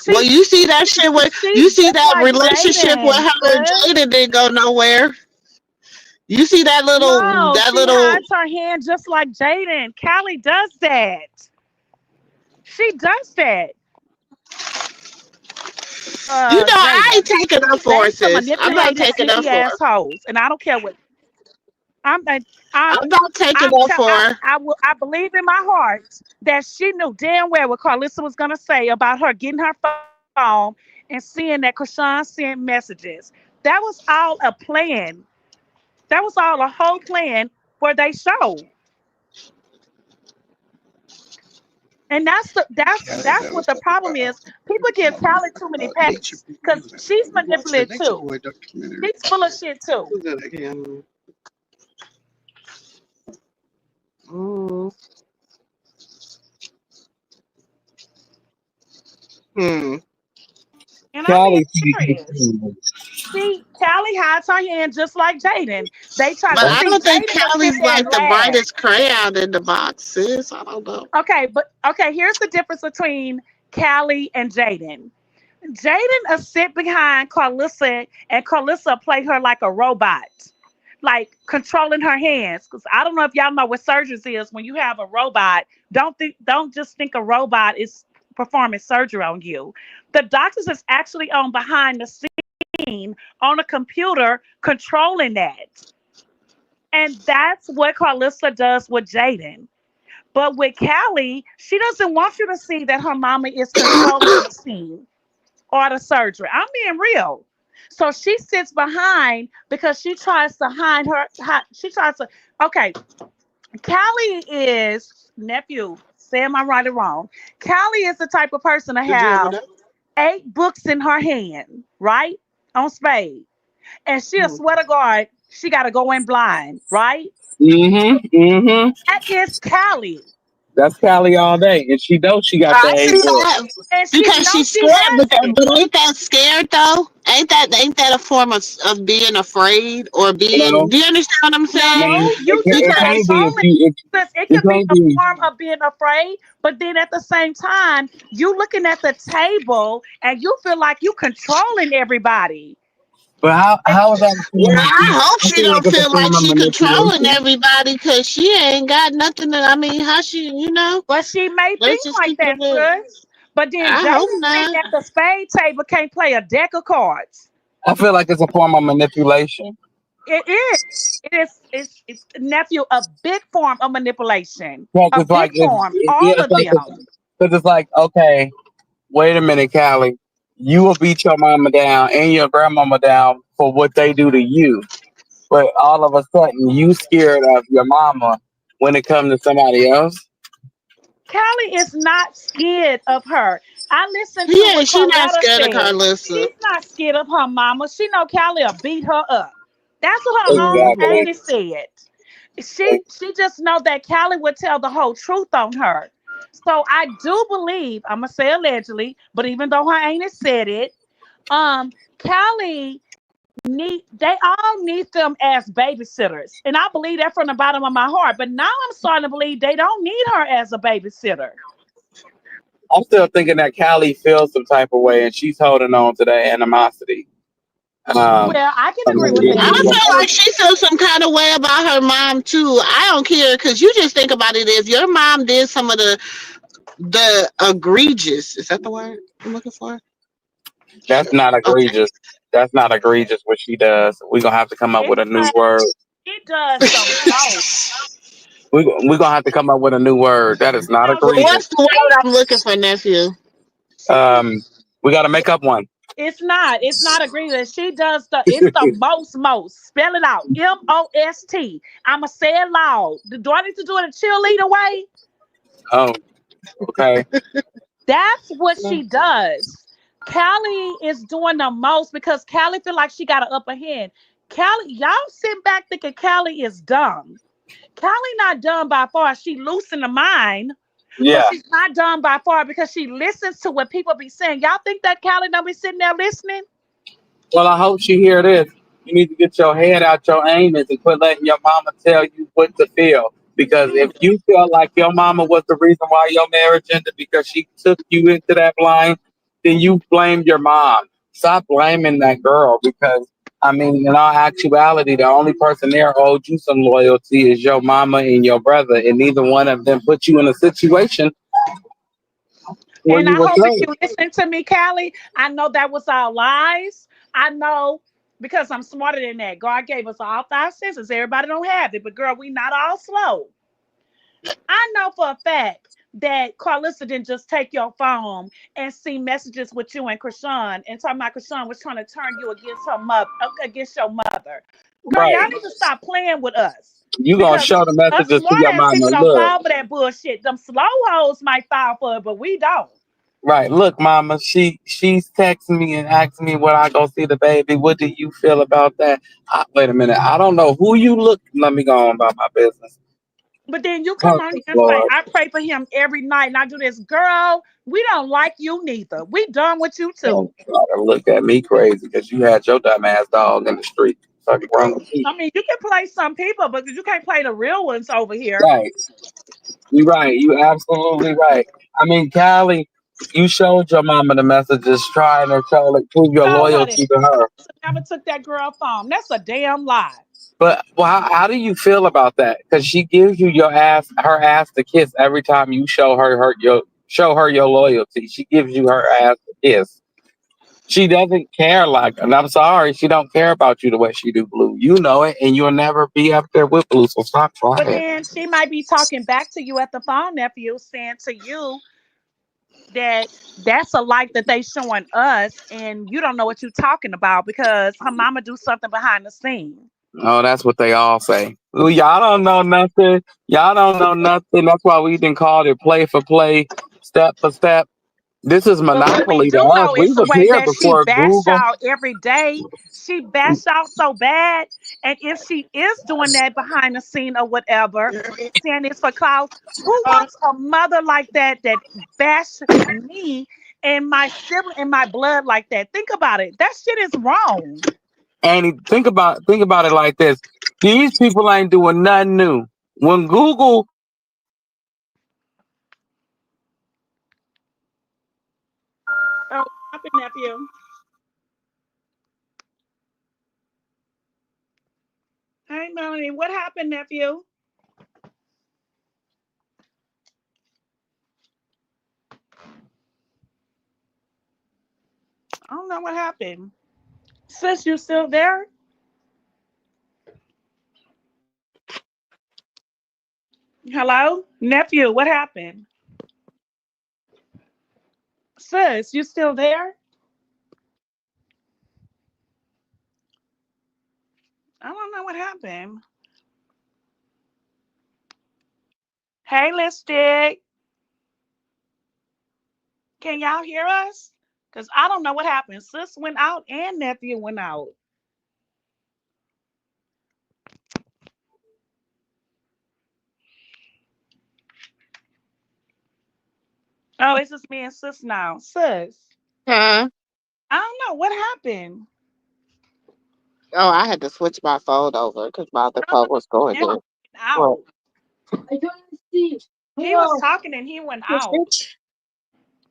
Well, She's you see that shit with she's you see just that like relationship with Jaden, her and sis. Jada didn't go nowhere. You see No, that she little. hides her hand just like Jaden. Callie does that. She does that. I ain't Jada. taking up They for it, some sis. I'm not manipulated, taking up sneaky for her. assholes, and I don't care what. I'm. I'm. I'm not taking up for her. I will. I believe in my heart that she knew damn well what Carlissa was gonna say about her getting her phone and seeing that Krishan sent messages. That was all a plan. That was all a whole plan for they show. And Kelly, that's that what was the talking problem about is. People give Callie too many Nature passes Boy. because she's You watch the manipulative Nature too. Boy documentary. She's full of shit too. Who's that again? Mm. Hmm. And I'm being Callie, serious. See, Callie hides her hand just like Jaden. They try But to I see don't think Jaden will sit Callie's there and like the laugh. brightest crayon in the box, sis. I don't know. Okay, but okay, here's the difference between Callie and Jaden. Jaden will sit behind Carlissa and Carlissa play her like a robot, like controlling her hands. Because I don't know if y'all know what surgery is when you have a robot. Don't just think a robot is performing surgery on you. The doctors is actually on behind the scene on a computer controlling that. And that's what Carlissa does with Jaden. But with Callie, she doesn't want you to see that her mama is controlling the scene or the surgery. I'm being real. So she sits behind because she tries to hide her. She tries to. Okay, Callie is nephew. Say am I right or wrong? Callie is the type of person to Did you ever have know? 8 books in her hand, right, on spade, and she'll Hmm. swear to God she got to go in blind, right? Mm-hmm. Mm-hmm. That is Callie, That's Callie all day, and she knows she got the I A see book. that and she because knows she's she scared, has it. but ain't that scared though? Ain't that a form of being afraid or being? No, Do you understand what I'm no, saying? No, you it just can't Because be if controlling you because it it could be can't a be. form of being afraid, but then at the same time, you looking at the table and you feel like you controlling everybody. But And how is that a well, form of? I hope I she feel like don't it's a feel like form of she controlling manipulation. everybody because she ain't got nothing. I mean, how she? but she may Let's think just like keep it a that, bit. sis. But then I hope Jaden sitting not. at the spade table can't play a deck of cards. I feel like it's a form of manipulation. It is. It's nephew a big form of manipulation. Because A it's big like form. yeah, All it's of like them. because it's like okay, wait a minute, Callie, you will beat your mama down and your grandmama down for what they do to you, but all of a sudden you scared of your mama when it comes to somebody else. Callie is not scared of her. I listened to Yeah, what she not Carletta scared of said. Carlissa. She's not scared of her mama. She know Callie will beat her up. That's what her own Hmm. Exactly. auntie said. She just know that Callie would tell the whole truth on her. So I do believe, I'm gonna say allegedly, but even though her auntie said it, Callie they all need them as babysitters. And I believe that from the bottom of my heart. But now I'm starting to believe they don't need her as a babysitter. I'm still thinking that Callie feels some type of way and she's holding on to that animosity. Um, Well, I can from agree the with I that beginning. feel because like she feels some kind of way about her mom too. I don't care because you just think about it. If your mom did some of the egregious, is that the word I'm looking for? That's not Okay. egregious. That's not egregious what she does. We're gonna have to come up with it's a new like word. she does the most. We're gonna have to come up with a new word. That is not No, Well, egregious. what's the word I'm looking for, nephew? she We gotta make up one. it's not egregious. She does it's the most. Spell it out. most. I'ma say it loud. Do I need to do it a cheerleader way? Oh, okay. That's what she does. Callie is doing the most because Callie feel like she got an upper hand. Callie, y'all sitting back thinking Callie is dumb. Callie not dumb by far. She loose in the mind, but Yeah. she's not dumb by far because she listens to what people be saying. Y'all think that Callie don't be sitting there listening? Well, I hope she hear this. You need to get your head out your anus and quit letting your mama tell you what to feel. Because if you feel like your mama was the reason why your marriage ended because she took you into that blind, then you blame your mom. Stop blaming that girl because I mean, in all actuality, the only person there owed you some loyalty is your mama and your brother, and neither one of them put you in a situation where And you I were hope if saved. you listen to me, Callie, I know that was all lies. I know because I'm smarter than that. God gave us all 5 senses. Everybody don't have it, but girl, we not all slow. I know for a fact that Carlissa didn't just take your phone and see messages with you and Krishan and talking about Krishan was trying to turn you against her mother, against your mother. Girl, y'all Right. need to stop playing with us. You gonna Because show the us messages to smart your ass mama. people don't Look, fall for that bullshit. Them slow hoes might fall for it, but we don't. right. Look, mama. She's texting me and asking me when I go see the baby. What do you feel about that? Wait a minute. I don't know who you look. Let me go on about my business. But then you come Oh, on here and say, Lord. I pray for him every night and I do this. Girl, we don't like you neither. We done with you too. Don't try to look at me crazy because you had your dumb ass dog in the street. Fucking wrong with you. I mean, you can play some people, but you can't play the real ones over here. Right. You right. You absolutely right. I mean, Callie, you showed your mama the messages trying to show like prove your So what? If loyalty to her. never took that girl phone, that's a damn lie. But well, how do you feel about that? Because she gives you her ass to kiss every time you show her your loyalty. She gives you her ass to kiss. She doesn't care like, and I'm sorry, she don't care about you the way she do Blue. You know it, and you'll never be up there with Blue. So stop But trying. then she might be talking back to you at the phone, nephew, saying to you that that's a like that they showing us, and you don't know what you're talking about because her mama do something behind the scene. Oh, that's what they all say. Ooh, y'all don't know nothing. Y'all don't know nothing. That's why we didn't call it play for play, step for step. This is But what we monopoly to do us. know We is the was way here that she before bash Google. out every day. She bash out so bad. And if she is doing that behind the scene or whatever, saying it's for clout, who wants a mother like that that bash me and my sibling and my blood like that? Think about it. That shit is wrong. Think about it like this. These people ain't doing nothing new. When Google Oh, what happened, nephew? Hey, Melanie, what happened, nephew? I don't know what happened. Sis, you still there? Hello? Nephew, what happened? Sis, you still there? I don't know what happened. Hey, Lipstick. Can y'all hear us? Because I don't know what happened. Sis went out and nephew went out. Oh, it's just me and sis now. Sis, Huh? I don't know what happened. Oh, I had to switch my phone over because my other No, phone was going nephew in. went out. Well, He was talking and he went out.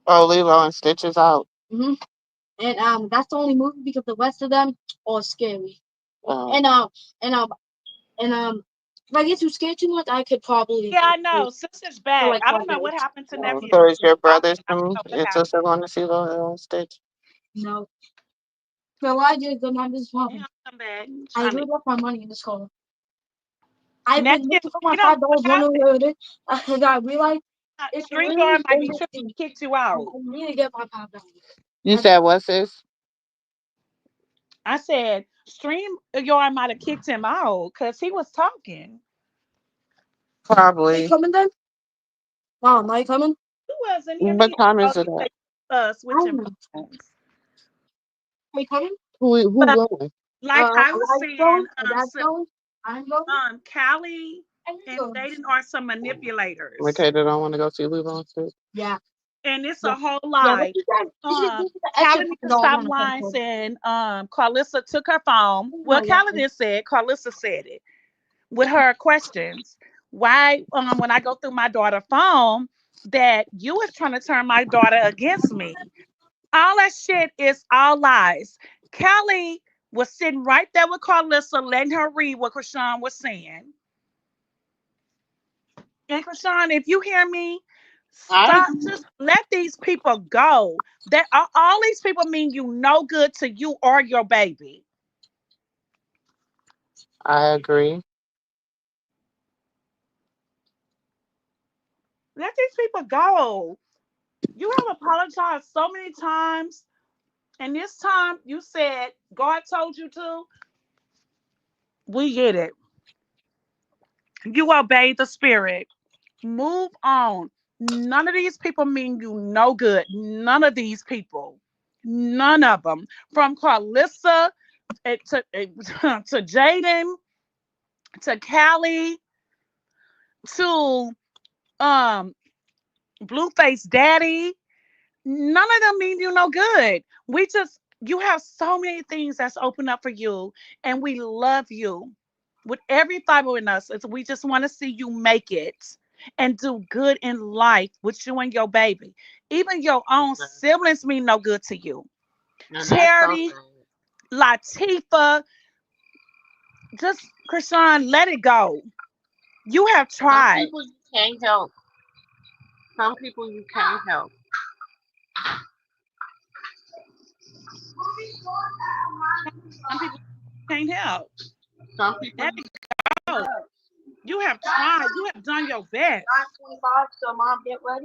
oh, Lilo and Stitch is out. Oh. Yeah, I know. Sis is back. I don't know what happened to nephew. So is your I brother's don't and know what your happened. sister going to see Lilo and Stitch? He don't come back. Trying to nephew. You don't know what happened. Streetcar might be tripping. He kicked you out. You said what, sis? I said Stream Yard might have kicked him out because he was talking. Probably. Who wasn't here? What Me. time Oh, is it you at? say switching phones. Who But going? like I was saying, so, Callie and Jaden are some manipulators, Makeda don't want to go see Lilo and Stitch. and it's a whole lie. Callie needs to stop lying. Saying Carlissa took her phone. Well, Callie didn't say it. Carlissa said it with her questions. Why, when I go through my daughter's phone, that you was trying to turn my daughter against me. All that shit is all lies. Kelly was sitting right there with Carlissa, letting her read what Krishan was saying. And Krishan, if you hear me, I stop. Just let these people go. That all these people mean you no good to you or your baby. I agree. Let these people go. You have apologized so many times, and this time you said God told you to. We get it. You obeyed the spirit. Move on. None of these people mean you no good. None of these people. None of them. From Carlissa to Jaden to Callie to um Blueface Daddy. None of them mean you no good. You have so many things that's open up for you, and we love you with every fiber in us. We just want to see you make it and do good in life with you and your baby. Even your own siblings mean no good to you. And that's so Charity, sad. Latifa, just Krishan, let it go. You have Some tried. people you can't help. Some people you can't help. Some people can't help. Some people Let you it go. You have tried. You have done your best. 9:25, so mom get ready.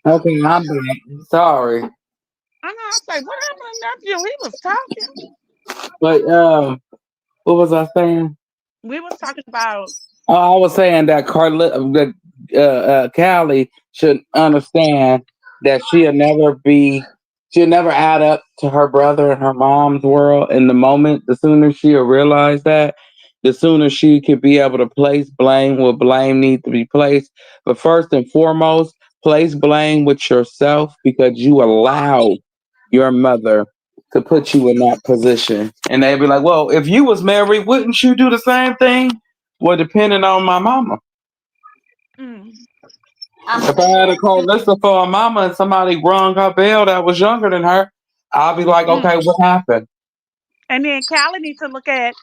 Okay, I'm back. Sorry, I know. I was like, what happened to nephew? He was talking. but what was I saying? We was talking about. Oh, I was saying that that Callie should understand that she'll never add up to her brother and her mom's world in the moment. The sooner she'll realize that, the sooner she could be able to place blame where blame needs to be placed. But first and foremost, place blame with yourself because you allowed your mother to put you in that position. And they'd be like, well, if you was married, wouldn't you do the same thing? Well, depending on my mama. Mm, I'm If I saying had to call mm, Lisa for a mama and somebody rung her bell that was younger than her, I'll be like, okay, mm. what happened? And then Callie needs to look at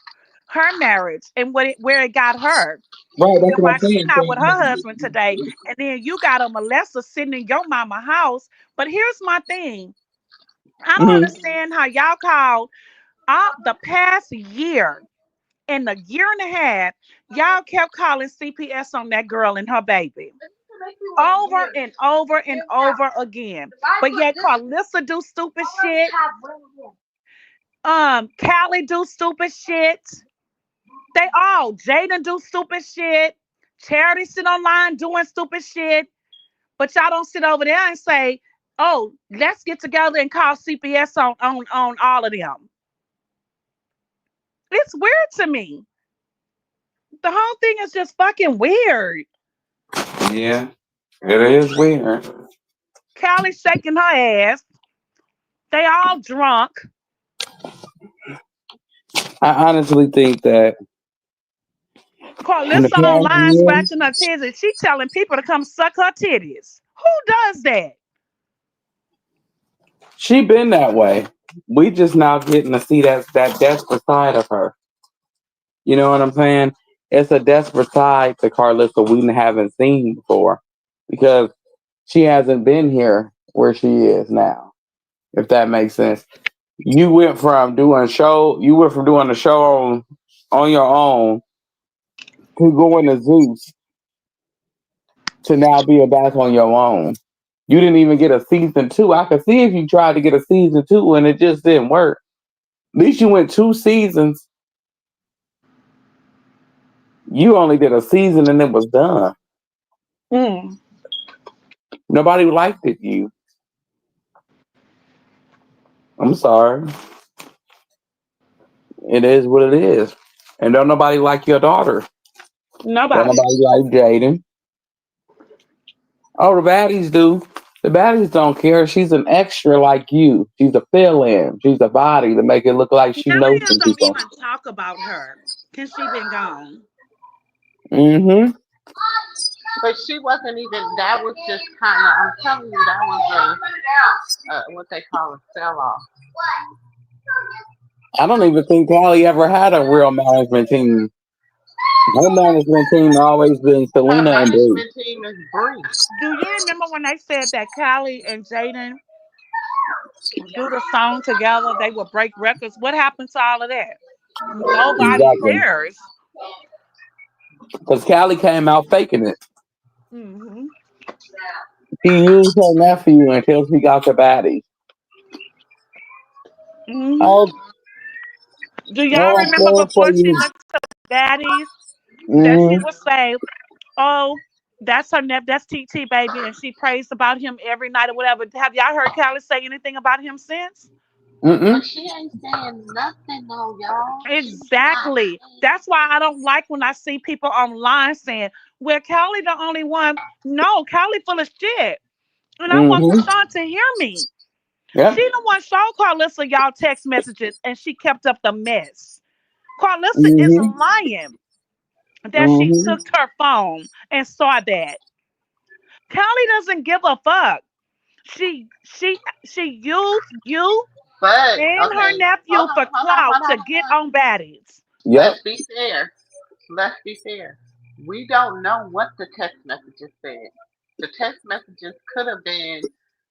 her marriage and where it got her, Right, that's and what why I'm she saying. not with her husband today. And then you got a molester sitting in your mama house. But here's my thing. I don't Mhm. understand how y'all call out the past year and a year and a half, y'all kept calling CPS on that girl and her baby over and over and over again. But yet Carlissa do stupid shit. Callie do stupid shit. They all Jaden do stupid shit. Charity sit online doing stupid shit. But y'all don't sit over there and say, "Oh, let's get together and call CPS on all of them." It's weird to me. The whole thing is just fucking weird. Yeah, it is weird. Callie shaking her ass. They all drunk. I honestly think that in the Carlissa past online year, scratching her titties. She telling people to come suck her titties. Who does that? she been that way. We just now getting to see that desperate side of her. You know what I'm saying? It's a desperate side to Carlissa we haven't seen before because she hasn't been here where she is now. If that makes sense. You went from doing a show on your own to going to Zeus to now being back on your own. You didn't even get a season two. I could see if you tried to get a season two and it just didn't work. At least you went 2 seasons. You only did a season and it was done. Mm. Nobody liked it. You. I'm sorry. It is what it is. And don't nobody like your daughter. Don't Nobody. nobody like Jaden. Oh, the baddies do. The baddies don't care. She's an extra like you. She's a fill-in. She's a body to make it look like she knows Nellians some don't people. even talk about her since she been gone. Mm-hmm. but she wasn't even. That was just kind of. I'm telling you, that was what they call a sell off. I don't even think Callie ever had a real management team. Her management team always been Her Selena and Bree. management team is Bree. Do you remember when they said that Callie and Jaden do the song together? They would break records. What happened to all of that? Nobody Exactly. cares. Because Callie came out faking it. Hmm. She used her nephew until she got the baddie. Hmm. Oh, Do y'all oh, I'm remember playing for before she you. went to Daddy's that she Mm-hmm. would say, "Oh, that's her that's TT baby," and she prays about him every night or whatever. Have y'all heard Callie say anything about him since? Mm-mm. But she ain't saying nothing though, y'all. She's not Exactly. saying. That's why I don't like when I see people online saying, "Well, Callie the only one." No, Callie full of shit. And I want Mm-hmm. Krishan to hear me. She Yep. the one showed Carlissa y'all text messages and she kept up the mess. Carlissa is Mm-hmm. lying that she Mm-hmm. took her phone and saw that. Callie doesn't give a fuck. She used you But and her okay, nephew for clout to hold get on. on baddies. Yep. Let's be fair. Let's be fair. We don't know what the text messages said. The text messages could have been,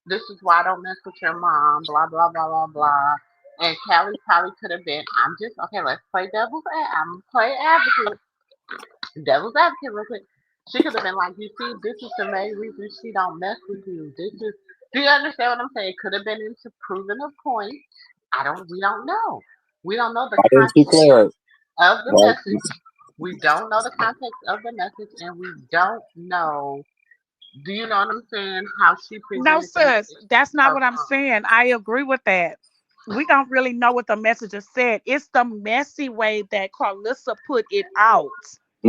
"This is why I don't mess with your mom," blah blah blah blah blah. And Callie probably could have been, "I'm just okay. Let's play I'm play advocate. Devil's advocate real quick." She could have been like, "You see, this is the main reason she don't mess with you. This is." Do you understand what I'm saying? Could have been into proving a point. I don't. We don't know. We don't know the Why didn't she context clear it? of the Well, message. We don't know the context of the message, and we don't know. Do you know what I'm saying? How she No, presented the sis, message that's to not her what I'm mom. saying. I agree with that. We don't really know what the messages said. It's the messy way that Carlissa put it out.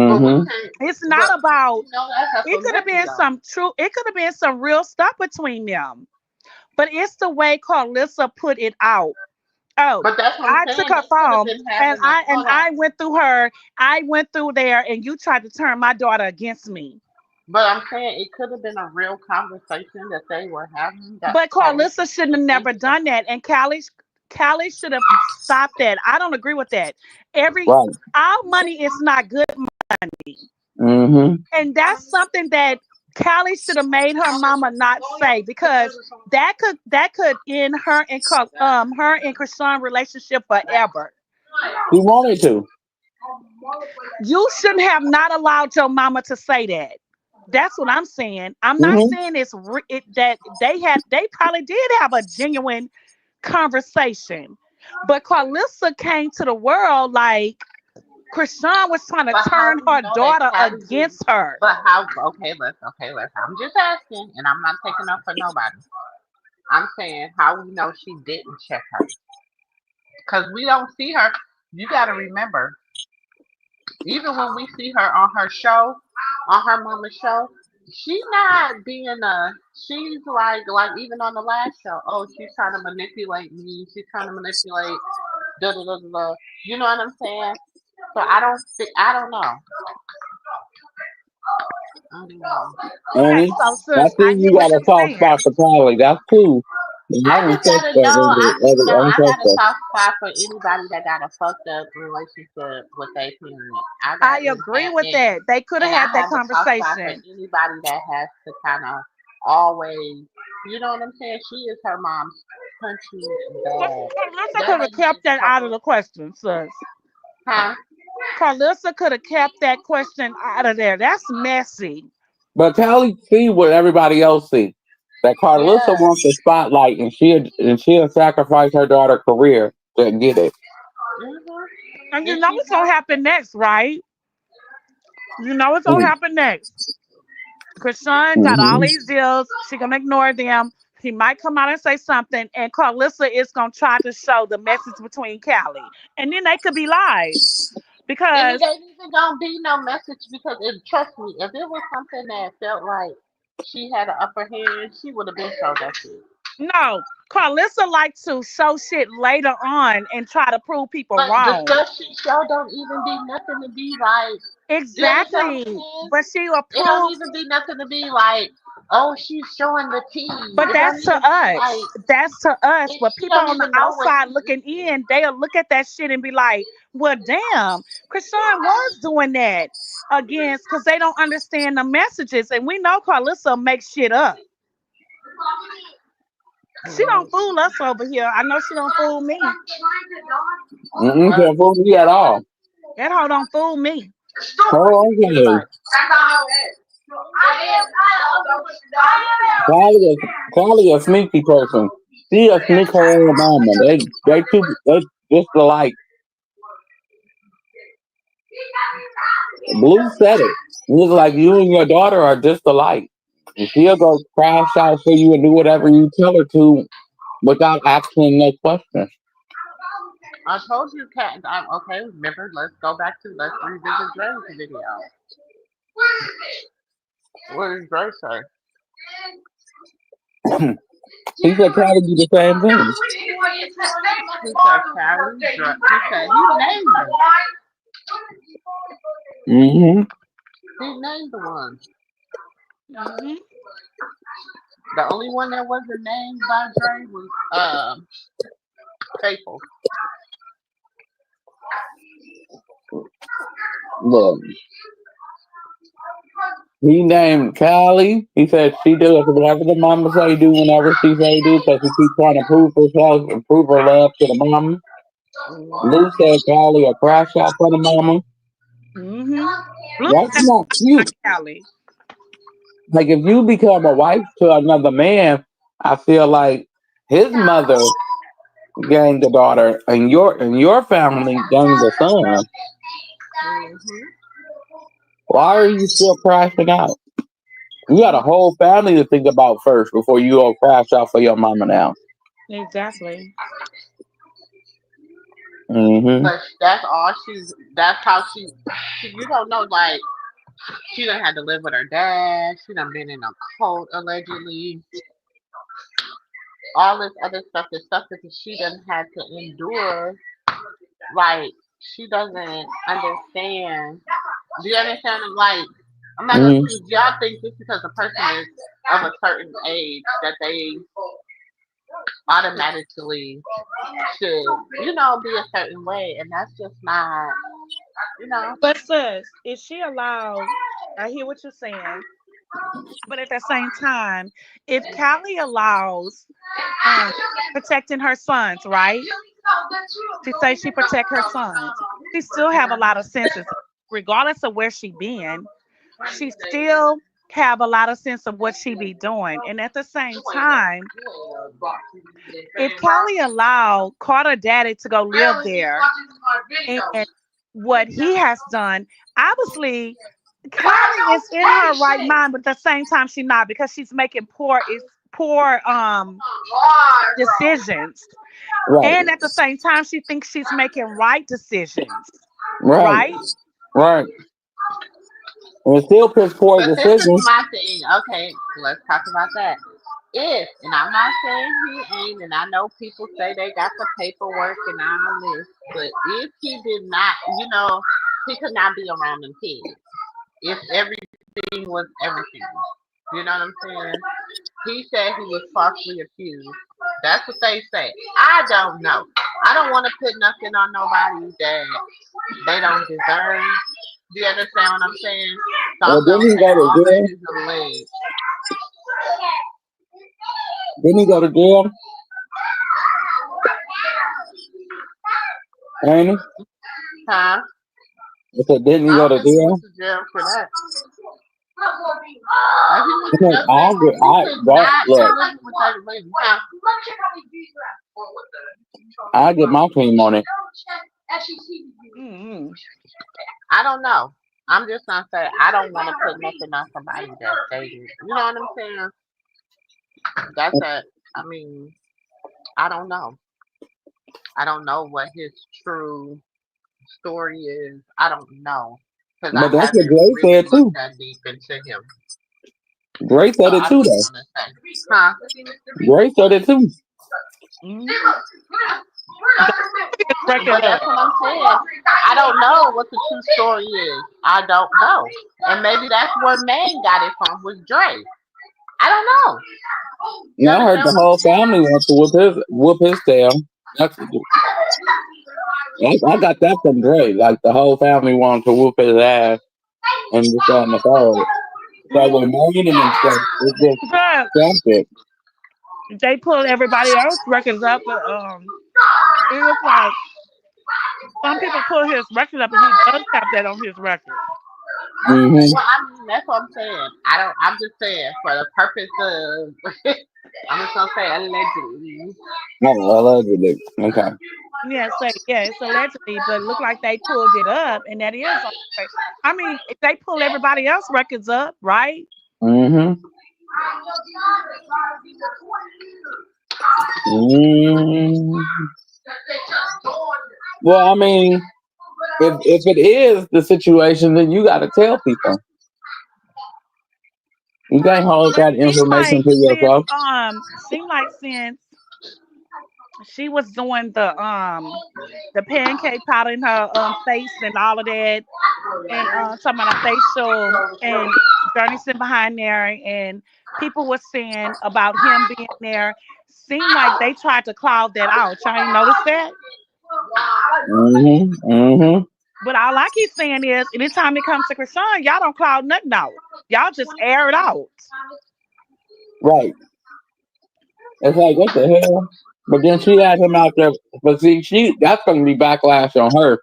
But we mm-hmm. can't. It's But not we about, know that it hustle could have messy been though. some true, it could have been some real stuff between them. But it's the way Carlissa put it out. Oh, But that's what I'm I took saying. her They could have phone been and having a I hold on. I went through there and you tried to turn my daughter against me. But I'm saying it could have been a real conversation that they were having that But Carissa Carlissa should shouldn't have have seen never it. done that. And Callie should have stopped that. I don't agree with that. Every Right. Our money is not good money. Mm-hmm. And that's something that Callie should have made her mama not say because that could end her and Krishan relationship forever. She wanted to. You shouldn't have not allowed your mama to say that. That's what I'm saying. I'm not Mm-hmm. saying that they probably did have a genuine conversation, but Carlissa came to the world like Krishan was trying to But how turn we her know that daughter Callie didn't? against her. But how? Okay, let's. I'm just asking, and I'm not taking up for nobody. I'm saying how we know she didn't check her because we don't see her. You got to remember, even when we see her on her show, on her mama's show, she's not being a. She's like even on the last show. Oh, she's trying to manipulate me. She's trying to manipulate. Da da da da. Da. You know what I'm saying? So I don't think. I don't know. I don't know. Okay, Annie, so I sis, I think get you what got a you're soft saying. spot for Charlie. That's cool. And I I don't just trust gotta that know. I don't I got trust a her. soft spot for anybody that got a fucked up relationship with their parent. I I got agree with that. They could have and I had that have a soft spot for conversation. anybody that has to kind of always, you know what I'm saying? She is her mom's country bad. Carlissa That could have lady kept is that out of total, the question, sis. huh? Carlissa could have kept that question out of there. That's messy. But Callie see what everybody else see. That Carlissa Yeah. wants the spotlight, and she'll sacrifice her daughter's career to get it. And you And know she what's gonna has happen next, right? You know what's gonna Mm-hmm. happen next. Krishan got all Mm-hmm. these deals. She gonna ignore them. He might come out and say something, and Carlissa is gonna try to show the message between Callie, and then they could be lies and it because ain't even gonna be no message because trust me, if it was something that felt like she had an upper hand, she would have been showed that shit. no, Carlissa like to show shit later on and try to prove people But the wrong. stuff she show don't even be nothing to be like. You understand what I'm Exactly, saying? but she will It don't prove. even be nothing to be like. Oh, she's showing the tea. But It don't that's even to be like. us. That's to us. But She people don't on the even know what outside she's looking eating. in, they'll look at that shit and be like, well, damn, Krishan was doing that against because they don't understand the messages. And we know Carlissa makes shit up. She don't fool us over here. I know she don't fool me. Mm-mm, But can't fool me at all. That hoe don't fool me. Oh, okay. Like, Callie a sneaky person. She a sneak her own mama. They just alike. Blue said it. It was like you and your daughter are just alike. And she'll go crash out for you and do whatever you tell her to without asking no questions. I told you, Cat. Okay, remember, let's revisit Dre's video. What did Dre say? He said Callie do the same thing. He said, Carrie, he said, he named them. Hmm. He named the one. Hmm. The only one that wasn't named by Dre was Faithful. Look, he named Callie. He said she does whatever the mama say do whenever she say do because she keeps trying to prove herself and prove her love to the mama. Lou Mm-hmm. said Callie a crash out for the mama. Hmm. Blue That's said not like cute. Callie. Like if you become a wife to another man, I feel like his mother gained the daughter and your family gained the son. Mm-hmm. Why are you still crashing out? You got a whole family to think about first before you go crash out for your mama now. Exactly. Hmm. But that's how you don't know, like, she done had to live with her dad, she done been in a cult allegedly, all this other stuff, the stuff that she done had to endure, like, she doesn't understand. Do you understand? Like, I'm not gonna Hmm. see y'all think just because a person is of a certain age that they automatically should, be a certain way, and that's just not, you know. But sis, is she allowed? I hear what you're saying, but at the same time, if Callie allows um protecting her sons, right? She say she protect her sons. She still have a lot of senses, regardless of where she been. She still have a lot of sense of what she be doing. And at the same time, if Callie allowed Carter Daddy to go live there and what he has done, obviously Callie is in her right mind, but at the same time she's not because she's making poor decisions. Right, And at the same time she thinks she's making right decisions. right, Right? right. And it still puts poor But this is decisions. my thing. Okay, let's talk about that. If, and I'm not saying he ain't, and I know people say they got the paperwork and all this, but if he did not, he could not be around them kids. If everything was everything. You know what I'm saying? He said he was falsely accused. That's what they say. I don't know. I don't want to put nothing on nobody that they don't deserve. Do you understand what I'm saying? So Well, I'm gonna didn't he say go to all that jail? is alleged. Didn't he go to jail? Ain't he? Huh? I said, didn't he I go don't to think he went jail? to jail for that. If he went to jail for I that, agree. he could That not be look, living with that lady. Huh? I get my team on it. Hmm. I don't know. I'm just gonna say I don't want to put nothing on somebody that dated. You know what I'm saying? That's a. I mean, I don't know. I don't know what his true story is. I don't know because I But that's what haven't Dre really said looked too. that deep into him. Dre So said it I too, don't though. want to say. Huh? Dre said it too. Hmm. His record But up. that's what I'm saying. I don't know what the true story is. I don't know. And maybe that's where May got it from was Dre. I don't know. You Yeah, I heard understand the what I'm whole saying? family wants to whoop his tail. That's I got that from Dre. Like the whole family wanted to whoop his ass and this that and the third. So with Hmm. Marine and stuff, it's just But something. they pulled everybody else records up, but it looks like some people pull his record up and he does have that on his record. Mm-hmm. Well, I mean, that's what I'm saying. I don't. I'm just saying for the purpose of. I'm just gonna say allegedly. Oh, allegedly. Okay. Yeah, so yeah, it's allegedly, but it look like they pulled it up, and that is on. I mean, if they pull everybody else records up, right? Mm-hmm. Mm. Well, I mean, if it is the situation, then you got to tell people. You can't hold But that information to yourself. seem like since she was doing the pancake powder in her face and all of that, and talking about a facial and Journey sitting behind there, and people were saying about him being there. Seemed like they tried to cloud that out. Y'all ain't noticed that? Mm-hmm. Mm-hmm. But all I keep saying is, anytime it comes to Krishan, y'all don't cloud nothing out. Y'all just air it out. Right. It's like, what the hell? But then she had him out there. But see, that's going to be backlash on her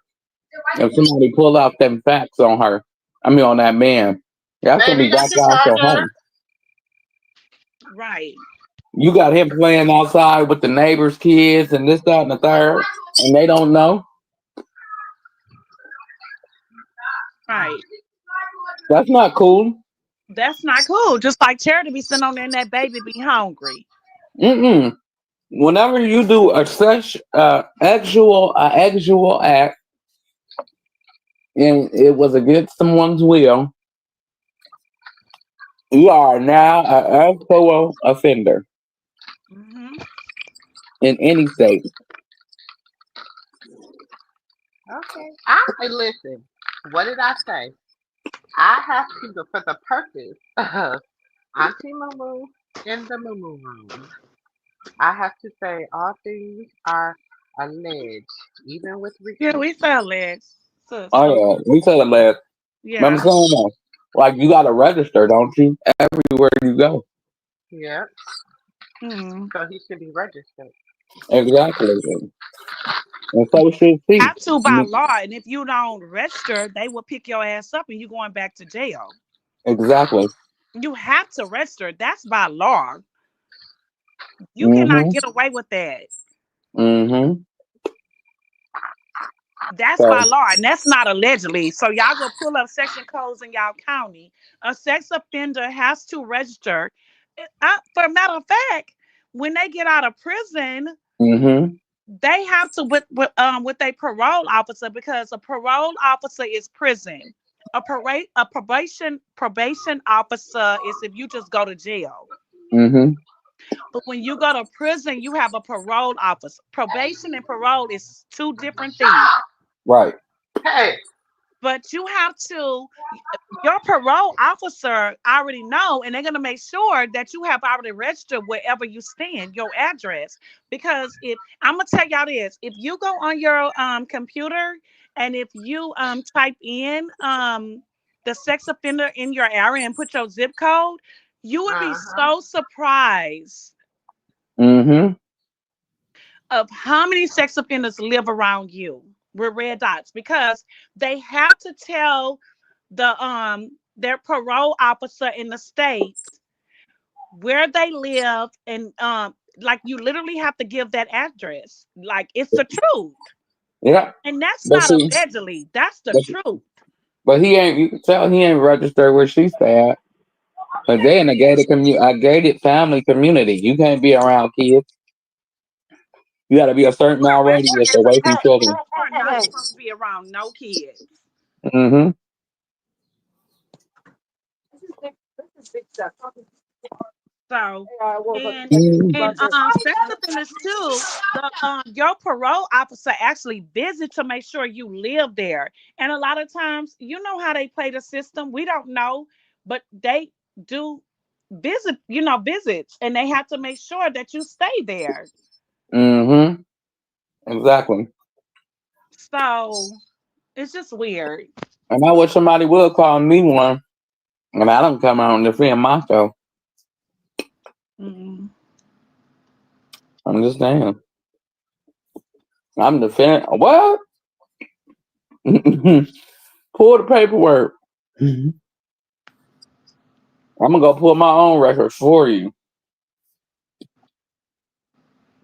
if somebody pull out them facts on her. I mean, on that man. That's going to Maybe be that's just backlash on her. her. Right, You got him playing outside with the neighbors' kids and this, that, and the third, and they don't know. right. That's not cool. That's not cool. Just like Charity be sitting on there and that baby be hungry. Mm-mm. Whenever you do a such actual act and it was against someone's will, you are now an actual offender Hmm. in any state. Okay. I listen. What did I say? I have to go for the purpose of Auntie MooMoo in the MooMoo room. I have to say all things are alleged, even with Yeah, Ricky. we fell legs. Sis, Oh yeah, we said it last. But I'm yeah. saying though, like you got to register, don't you? Everywhere you go. Yep. Mm. So he should be registered. Exactly. And so should she. Have to by law, and if you don't register, they will pick your ass up and you going back to jail. Exactly. You have to register. That's by law. You cannot Mm-hmm. get away with that. Mm-hmm. That's So by law, and that's not allegedly. So y'all go pull up section codes in y'all county. A sex offender has to register. For a matter of fact, when they get out of prison, mm-hmm. they have to with a parole officer, because a parole officer is prison. A probation officer is if you just go to jail. Mm-hmm. But when you go to prison, you have a parole officer. Probation and parole is two different things. Right. Hey, But you have to, your parole officer already know, and they're going to make sure that you have already registered wherever you stand, your address. Because if I'm going to tell y'all this, if you go on your computer and if you type in the sex offender in your area and put your zip code, you would be uh-huh. so surprised Mm-hmm. of how many sex offenders live around you with red dots, because they have to tell their parole officer in the state where they live, and like you literally have to give that address, like it's the truth. Yeah. And that's But not see, allegedly, that's the but, truth. but he ain't. You can tell he ain't registered where she stay at. But they in a gated family community. You can't be around kids. You got to be a certain You are mile registered radius as a away from parent, children. you are not supposed to be around no kids. Mm-hmm. So, and Mm-hmm. sex offenders too. The your parole officer actually visit to make sure you live there. And a lot of times, you know how they play the system. We don't know, but they do visits, and they have to make sure that you stay there. Mm-hmm. Exactly. So it's just weird. And I wish somebody would call me one, and I don't come out and defend myself. Mm. I'm just saying. I'm defending. What? Pull the paperwork. I'm gonna go pull my own record for you.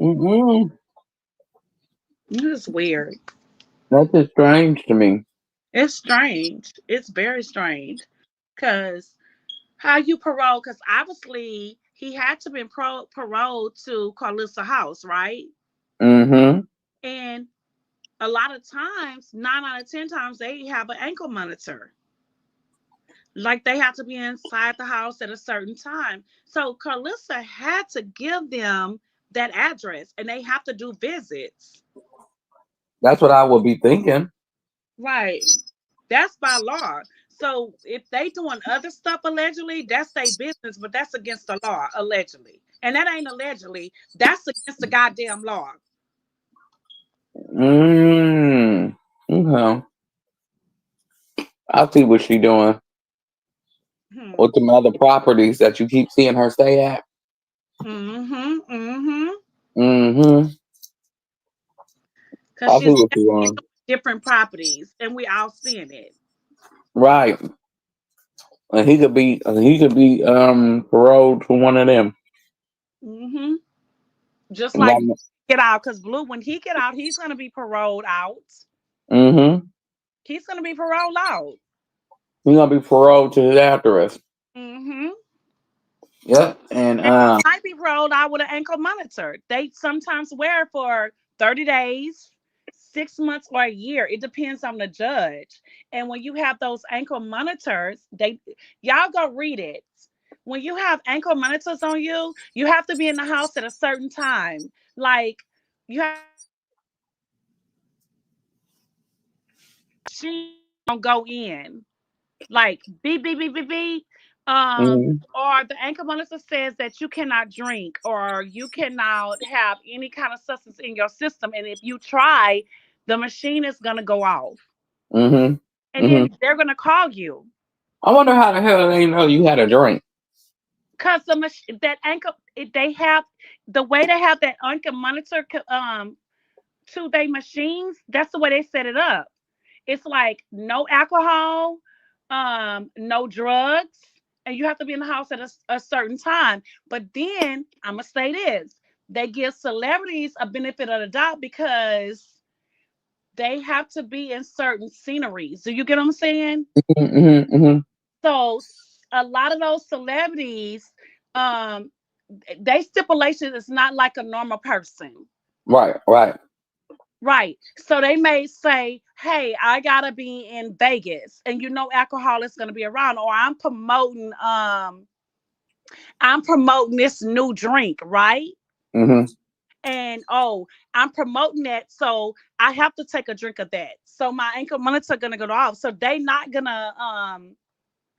Mm-mm. It's weird. That's just strange to me. It's strange. It's very strange. Cause how you parole? Cause obviously he had to be paroled to Carlissa House, right? Mm-hmm. And a lot of times, 9 out of 10 times, they have an ankle monitor. Like they have to be inside the house at a certain time. So Carlissa had to give them that address, and they have to do visits. That's what I would be thinking. Right. That's by law. So if they doing other stuff allegedly, that's their business, but that's against the law, allegedly. And that ain't allegedly. That's against the goddamn law. Mm. Okay. I see what she doing Hmm. with the other properties that you keep seeing her stay at. Mm-hmm. Mm-hmm. Mm-hmm. Because I see she's what she definitely doing. doing different properties, and we all seeing it. Right. And he could be paroled to one of them. Mm-hmm. Just like Like, get out, because Blue, when he get out, he's gonna be paroled out. mm-hmm. He's gonna be paroled out. He's gonna be paroled to his address. Mm-hmm. Yep. And And he might be rolled out with an ankle monitor. They sometimes wear it for 30 days, 6 months, or a year. It depends on the judge. And when you have those ankle monitors, they y'all go read it. When you have ankle monitors on you, you have to be in the house at a certain time. Like you have she don't go in. Like beep beep beep beep beep. mhm, Or the ankle monitor says that you cannot drink or you cannot have any kind of substance in your system, and if you try, the machine is gonna go off, mhm, and mhm. then they're gonna call you I wonder how the hell they know you had a drink. because that ankle they have the way they have that ankle monitor to their machines. That's the way they set it up. It's like no alcohol, no drugs, and you have to be in the house at a certain time. But then I'm gonna say this: they give celebrities a benefit of the doubt because they have to be in certain sceneries. Do you get what I'm saying? Mhm, mhm. So a lot of those celebrities, um, they stipulation is not like a normal person. Right, right. Right. So they may say, hey, I gotta be in Vegas and you know alcohol is gonna be around, or I'm promoting this new drink, right? Mhm. And oh, I'm promoting that, so I have to take a drink of that. So my ankle monitor gonna go off. So they not gonna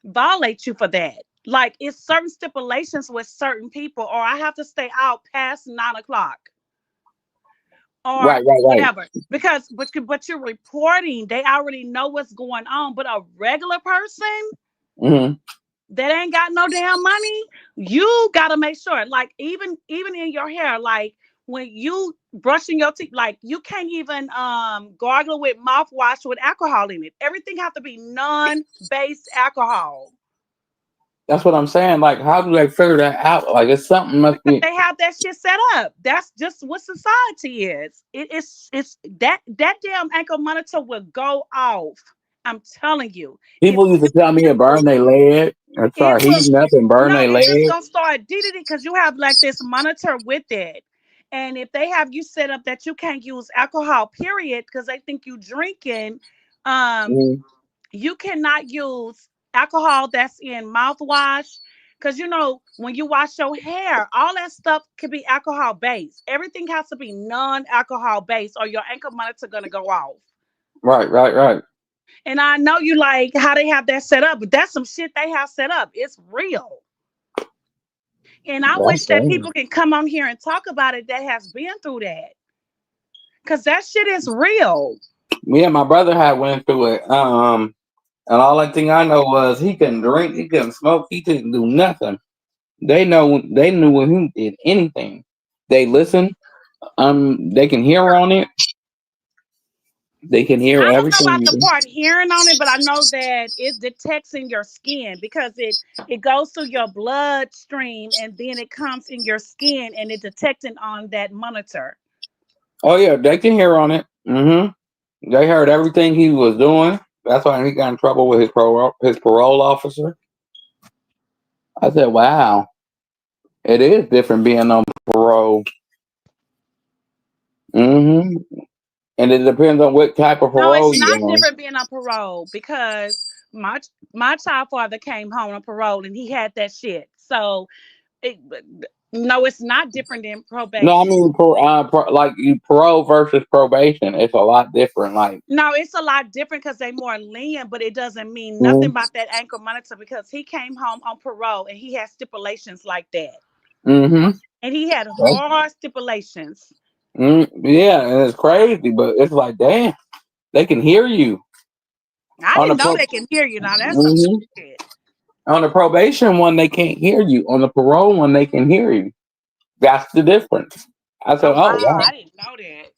violate you for that. Like it's certain stipulations with certain people, or I have to stay out past 9 o'clock or Right, right, right. whatever. Because but you're reporting, they already know what's going on. But a regular person Mhm. that ain't got no damn money, you gotta make sure. Like even in your hair, like when you brushing your teeth, like you can't even gargle with mouthwash with alcohol in it. Everything have to be non-based alcohol. That's what I'm saying. Like, how do they figure that out? Like, it's something must Because be. they have that shit set up. That's just what society is. It's that damn ankle monitor will go off. I'm telling you, if People used to tell me it burn their leg and it start will heating up and burn no, their it's leg. gonna start DDD because you have like this monitor with it. And if they have you set up that you can't use alcohol, period, because they think you drinking, um, Mhm. you cannot use alcohol that's in mouthwash. Because you know, when you wash your hair, all that stuff can be alcohol based. Everything has to be non-alcohol based, or your ankle monitor gonna go off. Right, right, right. And I know you like how they have that set up, but that's some shit they have set up. It's real. And I That's wish that crazy. people can come on here and talk about it that has been through that. Cause that shit is real. Me and my brother had went through it. And all I think I know was he couldn't drink, he couldn't smoke, he couldn't do nothing. They knew when he did anything. They listen. They can hear on it. They can hear I don't know everything about you the do. part hearing on it, but I know that it detects in your skin because it goes through your bloodstream and then it comes in your skin and it detecting on that monitor. Oh yeah, they can hear on it. They heard everything he was doing. That's why he got in trouble with his parole officer. I said, "Wow, it is different being on parole." hmm And it depends on what type of No, it's parole you're not on. different being on parole because my child father came home on parole and he had that shit. So it, no, it's not different than No, I probation. mean, like you parole versus probation, it's a lot different. Like, No, it's a lot different because they more lenient, but it doesn't mean nothing hmm about that ankle monitor because he came home on parole and he had stipulations like that. hmm And he had hard stipulations. yeah, and it's crazy, but it's like, damn, they can hear you I on the didn't know they can hear you. Now that's some mhm. shit. On the probation one, they can't hear you. On the parole one, they can hear you. That's the difference. I Oh said, oh wow, wow. I didn't know that.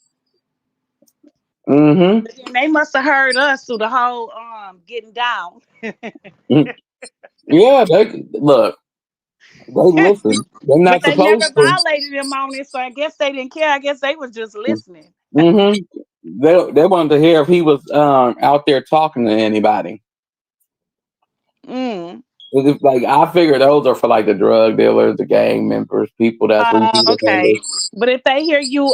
Mm-hmm. And they must have heard us through the whole getting down. Mm. Yeah, they look. They listen. They're But not they never supposed to. violated him on it, so I guess they didn't care. I guess they was just listening. Mm-hmm. They wanted to hear if he was out there talking to anybody. Mm. It's like I figure those are for like the drug dealers, the gang members, people that's repeat Okay. offenders. But if they hear you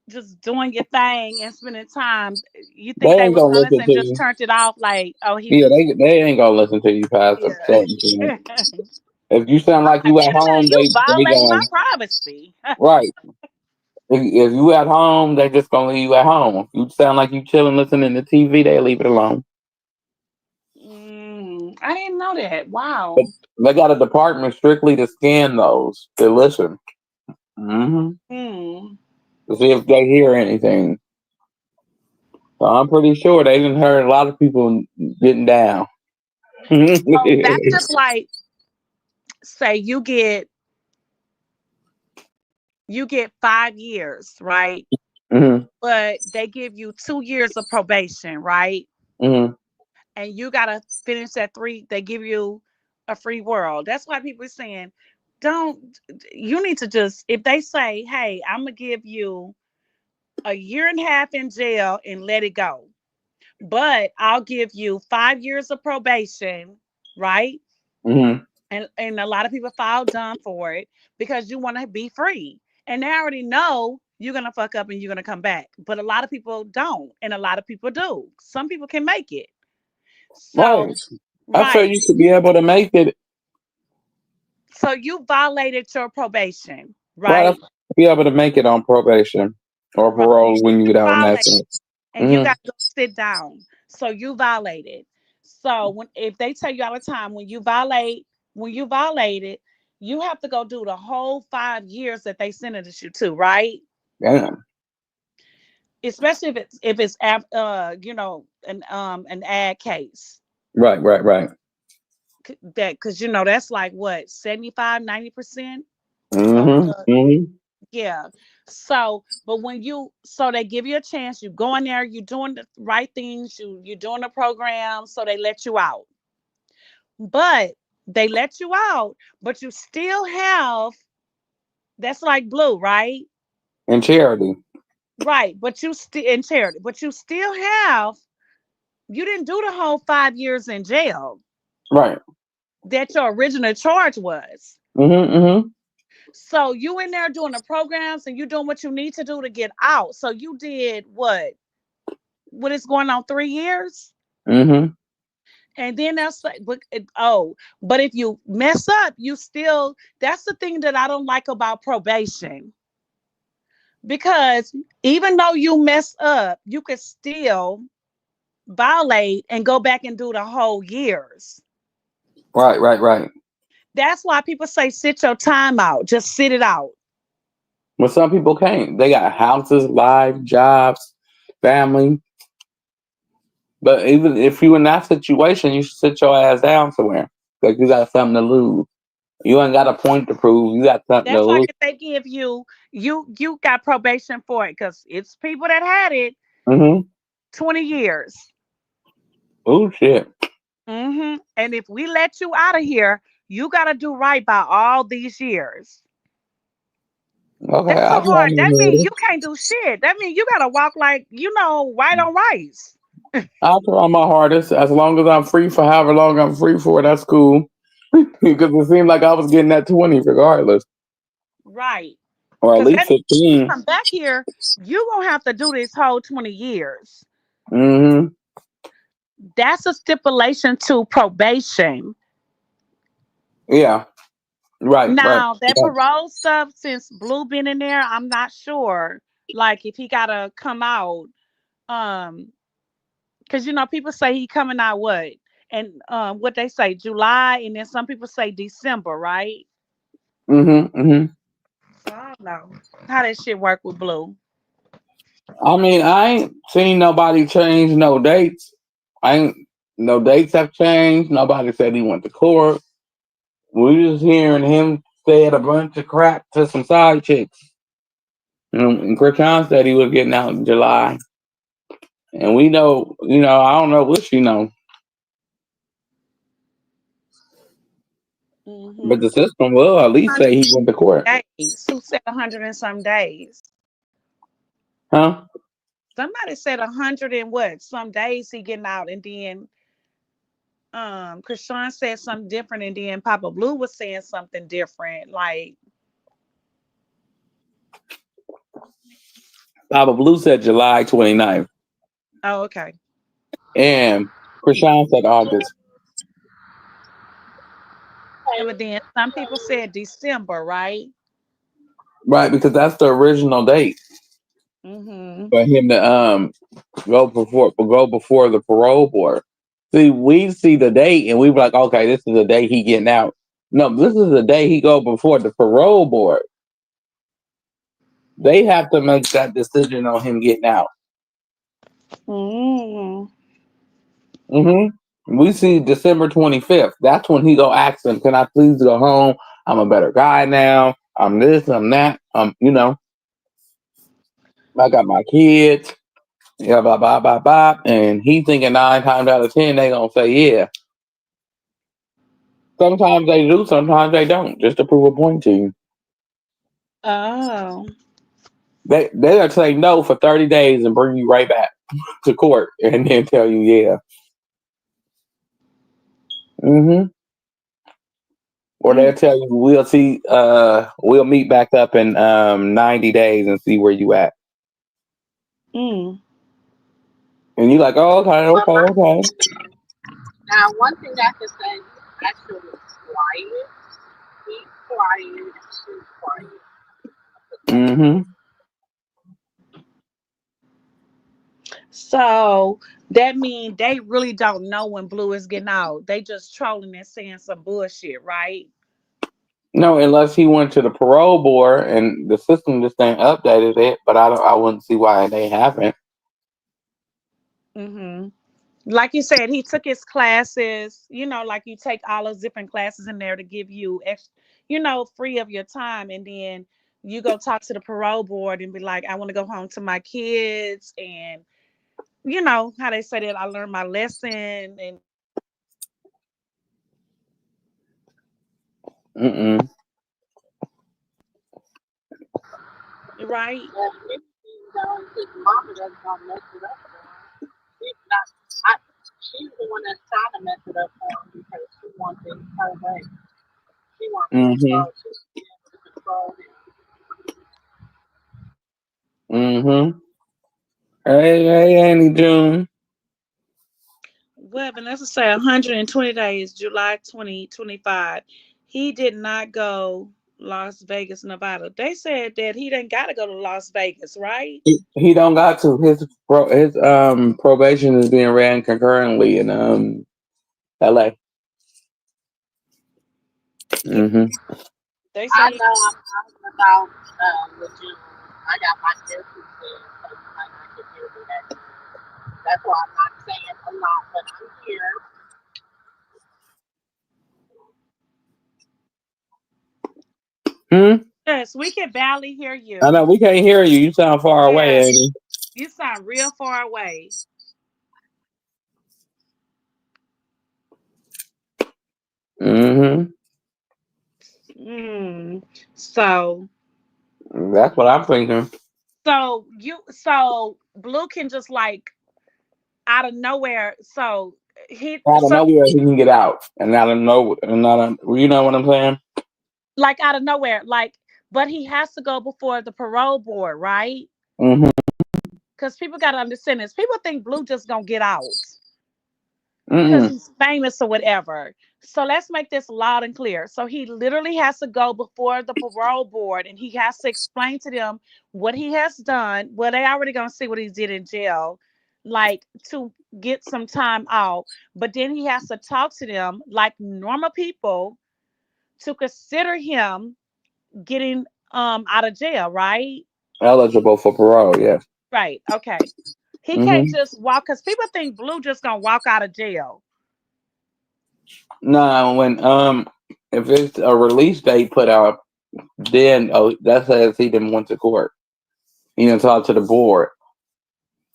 just doing your thing and spending time, you They think they ain't was gonna honest listen and to just you. turned it off like, oh, he Yeah, just they ain't gonna listen to you past a yeah. certain point. If you sound I'm like like, you wait at a home, minute, you they violating my going privacy. right. If you at home, they just gonna leave you at home. If you sound like you chilling, listening to TV, they leave it alone. I didn't know that. But Wow. they got a department strictly to scan those to listen, Hmm. to see if they hear anything. So I'm pretty sure they didn't heard a lot of people getting down. So that's just like say you get 5 years, right? hmm But they give you 2 years of probation, right? hmm And you gotta finish that three. They give you a free world. That's why people are saying, don't. You need to just if they say, hey, I'm gonna give you a year and a half in jail and let it go, but I'll give you 5 years of probation, right? hmm And a lot of people file done for it because you want to be free. And they already know you're gonna fuck up and you're gonna come back. But a lot of people don't, and a lot of people do. Some people can make it. Right. So, I feel right. you should be able to make it. So you violated your probation, Right. I right? should be able to make it on probation or Right. parole when you You get out in that violated sense. and you hmm got to go sit down. So you violated. So when if they tell you all the time when you violated, you have to go do the whole 5 years that they sentenced you to, right? Damn. Especially if it's an ad case. Right. Right. Right. That because that's like what 75, 90% of hmm the hmm yeah. So they give you a chance, you go in there, you doing the right things, you're doing the program, so they let you out. But they let you out, but you still have that's like blue, right? And charity. Right. But you still in charity, but you still have you didn't do the whole 5 years in jail Right. that your original charge was. hmm So you in there doing the programs and you doing what you need to do to get out. So you did what is going on 3 years? hmm And then that's like, but if you mess up, you still, that's the thing that I don't like about probation. Because even though you mess up, you could still violate and go back and do the whole years. Right. Right. Right. That's why people say sit your time out, just sit it out. But some people can't. They got houses, life, jobs, family. But even if you in that situation, you should sit your ass down somewhere because you got something to lose. You ain't got a point to prove. You got something to That's like lose. if they give you got probation for it because it's people that had it. Mm-hmm. 20 years. Oh shit. And if we let you out of here, you got to do right by all these years. Okay, That's I'll so try hard. my That means you hardest. can't do shit. That means you got to walk like, white on rice. I'll try my hardest. As long as I'm free for however long I'm free for, that's cool. Because it seemed like I was getting that 20 regardless, Right. or at Because least that means when you 15. come back here, you going to have to do this whole 20 years. Mm-hmm. That's a stipulation to probation. Yeah. Right. Right. Now, that Yeah. parole stuff, since Blue been in there, I'm not sure. Like, if he got to come out. Um, because people say he coming out what, and what they say July, and then some people say December, right? Mm-hmm. Mm-hmm. So I don't know how that shit work with Blue. I mean, I ain't seen nobody change no dates. I ain't no dates have changed. Nobody said he went to court. We just hearing him said a bunch of crap to some side chicks. And Krishan said he was getting out in July. And we know, I don't know what she know, but Mm-hmm. the system will at least say he went to court. Days. Who said 100 and some days? Huh? Somebody said 100 and what? Some days he getting out, and then Krishan said something different, and then Papa Blue was saying something different. Like, Baba Blue said July 29th. oh, okay. And Krishan said August. And but then some people said December, right? Right, because that's the original date Mm-hmm. for him to go before the parole board. See, we see the date and we be like, okay, this is the day he getting out. No, this is the day he go before the parole board. They have to make that decision on him getting out. Mm-hmm. We see December 25th. That's when he go ask him, can I please go home? I'm a better guy now. I'm this, I'm that. I got my kids. Yeah, blah, blah, blah, blah. And he thinking 9 times out of 10, they going to say, yeah. Sometimes they do, sometimes they don't, just to prove a point to you. Oh. They'll say no for 30 days and bring you right back to court and then tell you, yeah. hmm Or they'll tell you, we'll meet back up in 90 days and see where you at. Mm. And you're like, oh, okay, But okay, okay. now, one thing I can say, he's actually quiet. He's quiet and she's quiet. hmm So that means they really don't know when Blue is getting out. They just trolling and saying some bullshit, right? No, unless he went to the parole board and the system just ain't updated it, but I wouldn't see why they haven't. Mm-hmm. Like you said, he took his classes, like you take all those different classes in there to give you free of your time. And then you go talk to the parole board and be like, I want to go home to my kids. And how they say that I learned my lesson and Mm-mm. right. But if he knows his mama doesn't gonna mess it up for him, she's not. I, she's the one that's trying to mess it up for him because she wants it her way. She wants to Mm-hmm. control. She wants to be able to control him. Mm-hmm. Hey, hey, Annie June. Well, Vanessa said 120 days, July 2025. He did not go Las Vegas, Nevada. They said that he didn't got to go to Las Vegas, right? He don't got to. His probation is being ran concurrently in LA. Yeah, Mm-hmm. they I say. know I'm about with you. I got my earpiece in, so you might not can hear me that good. That's why I'm not saying a lot, but I'm here. Hmm? Yes, we can barely hear I you. know we can't hear you. You sound far away, Yeah, Annie. You sound real far away. Mm-hmm. Mm. So That's what I'm thinking. so Blue can just like out of nowhere. So he Out of so nowhere, he can get out, and out of nowhere, and out of, you know what I'm saying? like out of nowhere, like, but he has to go before the parole board, right? Mm-hmm. Because people got to understand this. People think Blue just gonna get out because Mm-mm. he's famous or whatever. So let's make this loud and clear. So he literally has to go before the parole board and he has to explain to them what he has done. Well, they already gonna see what he did in jail, like to get some time out. But then he has to talk to them like normal people to consider him getting out of jail, right? Eligible for parole, yes. Right. Okay. He can't Mm-hmm. just walk because people think Blue just gonna walk out of jail. No, when if it's a release date put out, then that says he didn't went to court. He didn't talk to the board.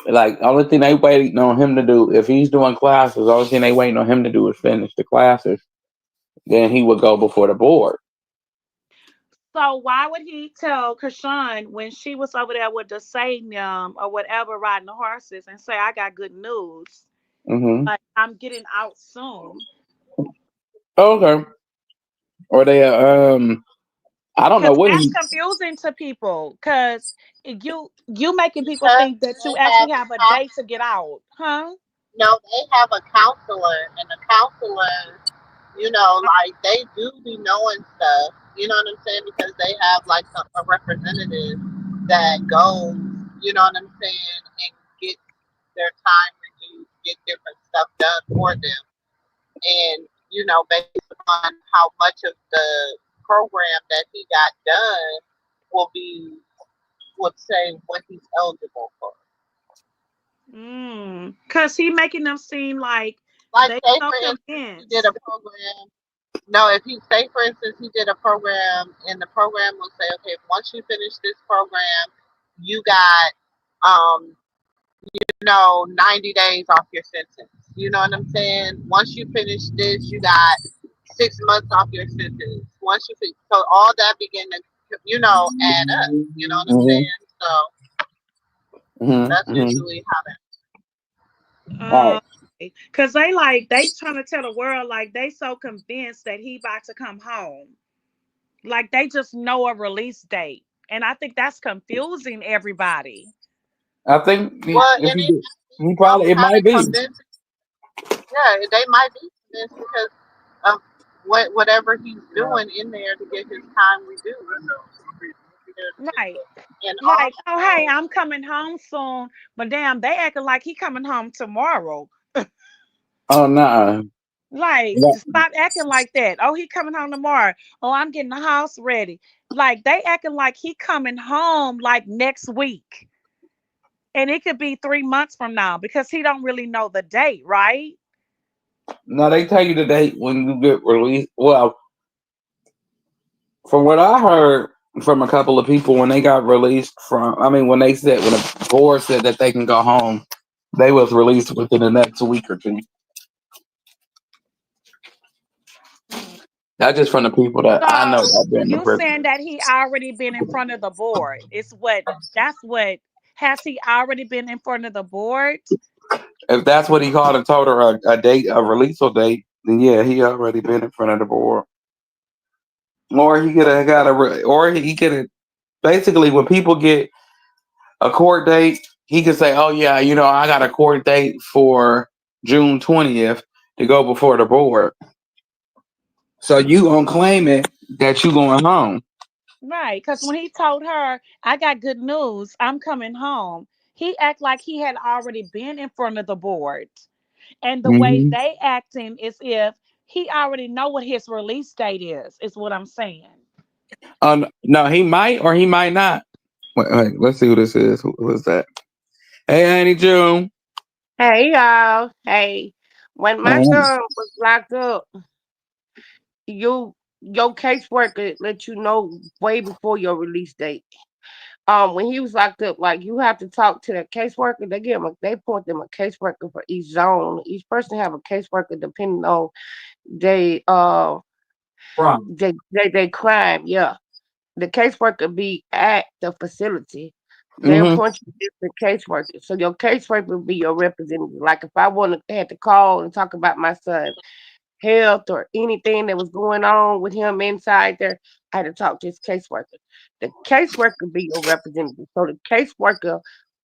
Like only thing they waiting on him to do, if he's doing classes, only thing they waiting on him to do is finish the classes. Then he would go before the board. So why would he tell Krishan when she was over there with the Satan or whatever riding the horses and say, I got good news. Mm-hmm. Like I'm getting out soon. Okay. Or they I don't know Cause what that's he. confusing to people. Cause you making people Because think that you they have actually have a date to get out. Huh? no, they have a counselor, and the counselor, like they do be knowing stuff. You know what I'm saying? Because they have like a representative that goes, you know what I'm saying, and get their time reduced, get different stuff done for them, and based upon how much of the program that he got done will be would say what he's eligible for. Cause he making them seem like Like they say so for instance, he did convinced. a program. No, if he say for instance he did a program and the program will say, okay, once you finish this program, you got 90 days off your sentence. You know what I'm saying? Once you finish this, you got 6 months off your sentence. Once you finish, so all that begin to add up. You know what I'm Mm-hmm. saying? So that's Mm-hmm. Mm-hmm. usually how that. All Uh, right. cause they like they trying to tell the world like they so convinced that he about to come home. Like they just know a release date. And I think that's confusing everybody. I think Well, if and he it did, he shows probably it how might to be. convince. Yeah, they might be convinced because of whatever he's doing in there to get his time reduced. Right. And Like, oh hey, also, I'm coming home soon. But damn, they acting like he coming home tomorrow. Oh no. Like, stop acting like that. Oh, he coming home tomorrow. Oh, I'm getting the house ready. Like they acting like he coming home like next week. And it could be 3 months from now because he don't really know the date, right? No, they tell you the date when you get released. Well, from what I heard from a couple of people when they got released from, I mean, when they said when the board said that they can go home, they was released within the next week or two. Hmm. That's just from the people that I know So that been in the you prison. saying that he already been in front of the board? It's what that's what has he already been in front of the board? If that's what he called and told her a date, a release date, then yeah, he already been in front of the board. Or he could have got or he could have basically when people get a court date, he could say, "Oh yeah, I got a court date for June 20th to go before the board." So you gonna claim it that you going home? Right, because when he told her, "I got good news, I'm coming home," he act like he had already been in front of the board, and the way Hmm. they acting is if he already know what his release date is. Is what I'm saying. No, he might or he might not. Wait, let's see who this is. Who is that? Hey, Annie June. Hey y'all. Hey. When my Um, son was locked up, your caseworker let you know way before your release date. when he was locked up, like you have to talk to the caseworker. They point them a caseworker for each zone. Each person have a caseworker depending on they Right. they crime. Yeah, the caseworker be at the facility. They Mm-hmm. appoint you different caseworkers. So your caseworker will be your representative. Like if I wanted had to call and talk about my son health or anything that was going on with him inside there, I had to talk to his caseworker. The caseworker be your representative. So the caseworker,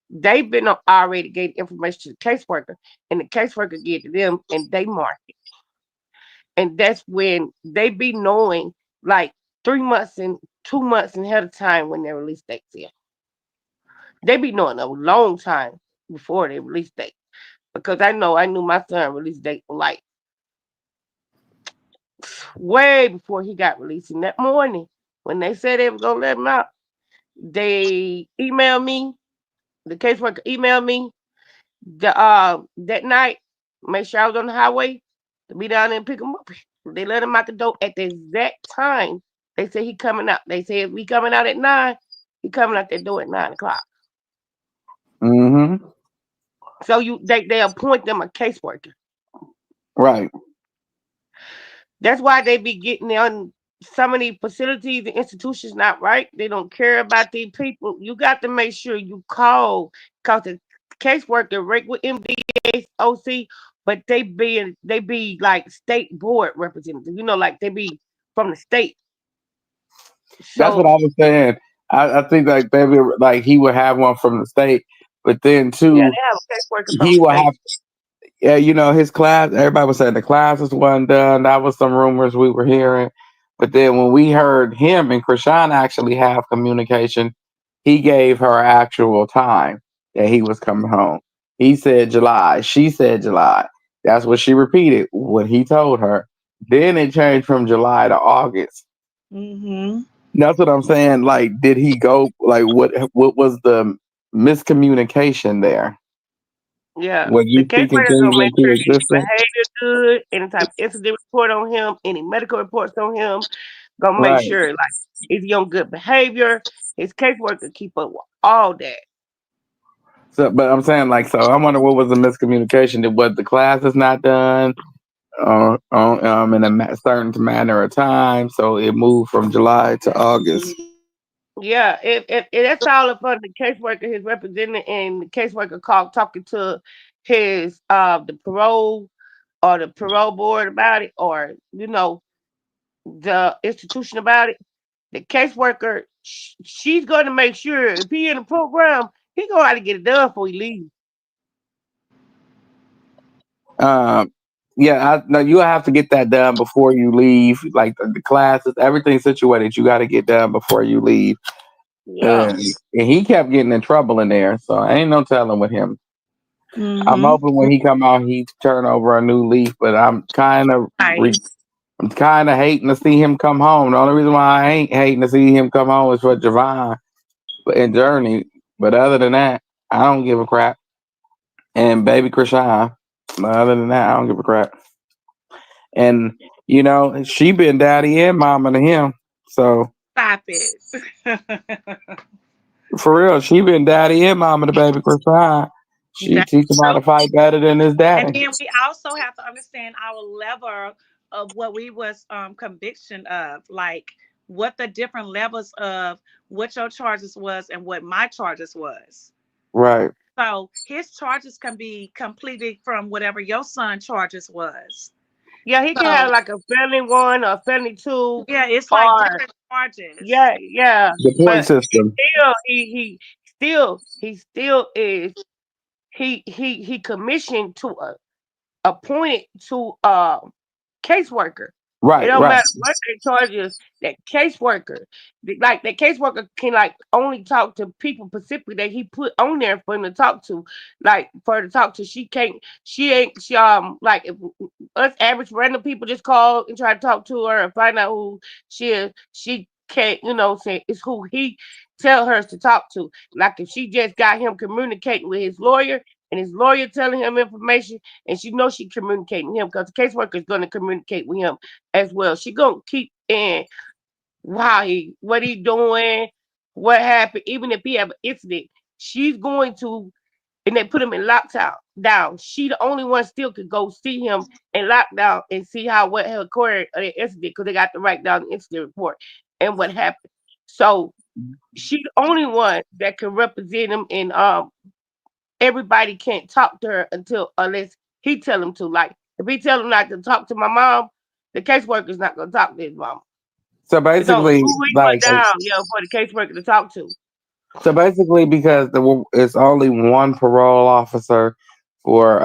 they've been already gave information to the caseworker, and the caseworker give to them, and they mark it. And that's when they be knowing like 3 months and 2 months ahead of time when their release dates is. They be knowing a long time before they release date. Because I knew my son release date like way before he got released. And that morning, when they said they was gonna let him out, they emailed me. The caseworker emailed me that night. Make sure I was on the highway to be down there and pick him up. They let him out the door at the exact time. They said he coming out. They said if we coming out at 9, he coming out that door at 9 o'clock. Mm-hmm. So they appoint them a caseworker. Right. That's why they be getting on some of these facilities and institutions not right. They don't care about these people. You got to make sure you call because the caseworker right with MDA OC, but they be like state board representatives. Like they be from the state. That's what I So was saying. I think like maybe like he would have one from the state, but then yeah, too they have a caseworker from he the will state. have. Yeah, his class. Everybody was saying the classes wasn't done. That was some rumors we were hearing. But then when we heard him and Krishan actually have communication, he gave her actual time that he was coming home. He said July. She said July. That's what she repeated. What he told her. Then it changed from July to August. Mhm. That's what I'm saying. Like, did he go? Like, what was the miscommunication there? Yeah, Was the you speaking caseworker things gonna make into sure his existence? behavior good, any type of incident report on him, any medical reports on him. Gonna make Right. sure like is he on good behavior. His caseworker keep up with all that. So, but I'm saying like, so I wonder what was the miscommunication? Did was the class is not done in a certain manner of time, so it moved from July to August. Yeah, if that's all up on the caseworker, his representative, and the caseworker called talking to his the parole or the parole board about it, or the institution about it. The caseworker, she's going to make sure if he in the program, he gonna have to get it done before he leaves. Um, yeah, no, you have to get that done before you leave. Like the classes, everything situated, you got to get done before you leave. Yeah, And he kept getting in trouble in there, so ain't no telling with him. I'm Mhm. hoping when he come out, he turn over a new leaf. But Right. I'm kind of hating to see him come home. The only reason why I ain't hating to see him come home is for Javon and Journey. But other than that, I don't give a crap. And baby Krishan. But other than that, I don't give a crap. And she been daddy and mama to him. So Stop it. for real, she been daddy and mama to baby Krishan. She That's teach him how true. to fight better than his And daddy. then we also have to understand our level of what we was conviction of, like what the different levels of what your charges was and what my charges was. Right. So his charges can be completed from whatever your son charges was. yeah, he can So have like a felony one or a felony two, yeah, it's like or different charges. yeah. The point But system. still, he still is he commissioned to appointed to caseworker. It Right, don't right. matter what they charge you. That caseworker, like that caseworker can like only talk to people specifically that he put on there for him to talk to. Like for her to talk to, she can't. She ain't. She like if us average random people just call and try to talk to her and find out who she is. She can't. Say it's who he tell her to talk to. Like if she just got him communicating with his lawyer and his lawyer telling him information and she knows she communicating with him because the caseworker is going to communicate with him as well. She gonna keep in what he doing, what happened, even if he have an incident, she's going to, and they put him in lockdown. Down. She the only one still could go see him in lockdown and see how what had occurred in the incident because they got to write down the incident report and what happened. So she the only one that can represent him, and everybody can't talk to her until unless he tell them to. Like if he tell him not to talk to my mom, the caseworker's not gonna talk to his mom. So It don't basically, who he put like, down, for the caseworker to talk to. because it's only one parole officer for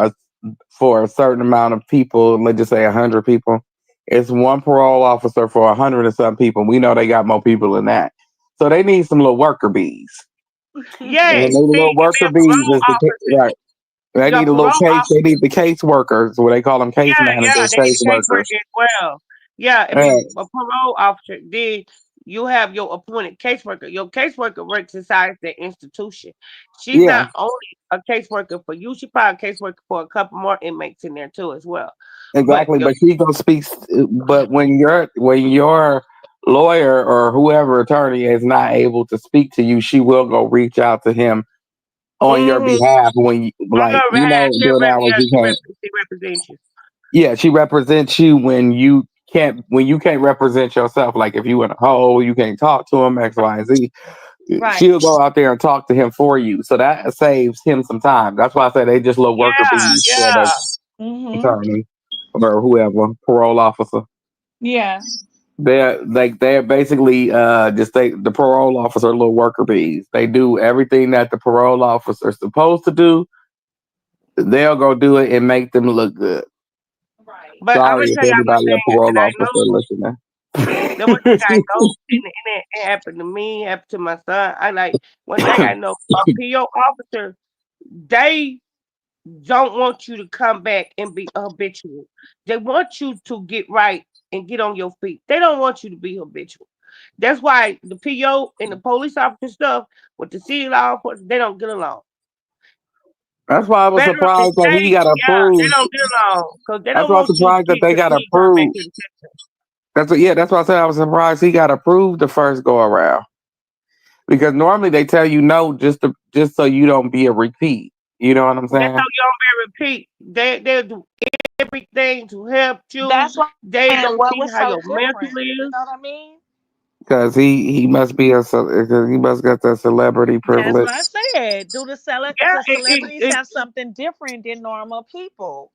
a certain amount of people. Let's just say 100 people. It's one parole officer for 100 and some people. We know they got more people than that, so they need some little worker bees. And they Yes, need a see, little you worker got bees. parole officers. Right. They You need got a little parole case. They officers. need the case workers. What they call them, case Yeah, managers, they case need casework workers. as well. Yeah, I Yeah, mean, a parole officer, then you have your appointed caseworker. Your caseworker works inside the institution. She's yeah, not only a caseworker for you, she probably a caseworker for a couple more inmates in there too as well. But exactly. your But she gonna speak. But when your lawyer or whoever attorney is not able to speak to you, she will go reach out to him on your mm-hmm. behalf when On her behalf, during hours you can't. she represents you. Yeah, she represents you when you can't represent yourself. Like if you in a hole, you can't talk to him, X, Y, and Z. Right. She'll go out there and talk to him for you. So that saves him some time. That's why I say they just little worker Yeah, bees for the yeah. Mhm. attorney or whoever, parole officer. Yeah. They're basically just the parole officer little worker bees. They do everything that the parole officer is supposed to do. They'll go do it and make them look good. Right. But I'm Sorry gonna if tell y'all one anybody a thing that parole I officer know. There one thing I listening. know, and it happened to me, happened to my son. I like one thing I know, a PO officer, they don't want you to come back and be habitual. They want you to get right and get on your feet. They don't want you to be habitual. That's why the PO and the police officer stuff with the city law enforcement, they don't get along. That's why I was Federal and surprised that he state, got yeah, they approved. don't get along because they That's don't why I was want you to surprised that get they your got feet turned back approved. to the system. That's why I said I was surprised he got approved the first go around. Because normally they tell you no just so you don't be a repeat. You know what I'm That's how saying? y'all may repeat. They'll do everything to help you. That's why They and gonna what see was how so your mental different. You is. know what I mean? Because he must got that celebrity That's privilege. what I said. Do Yeah, the celebrities have something different than normal people?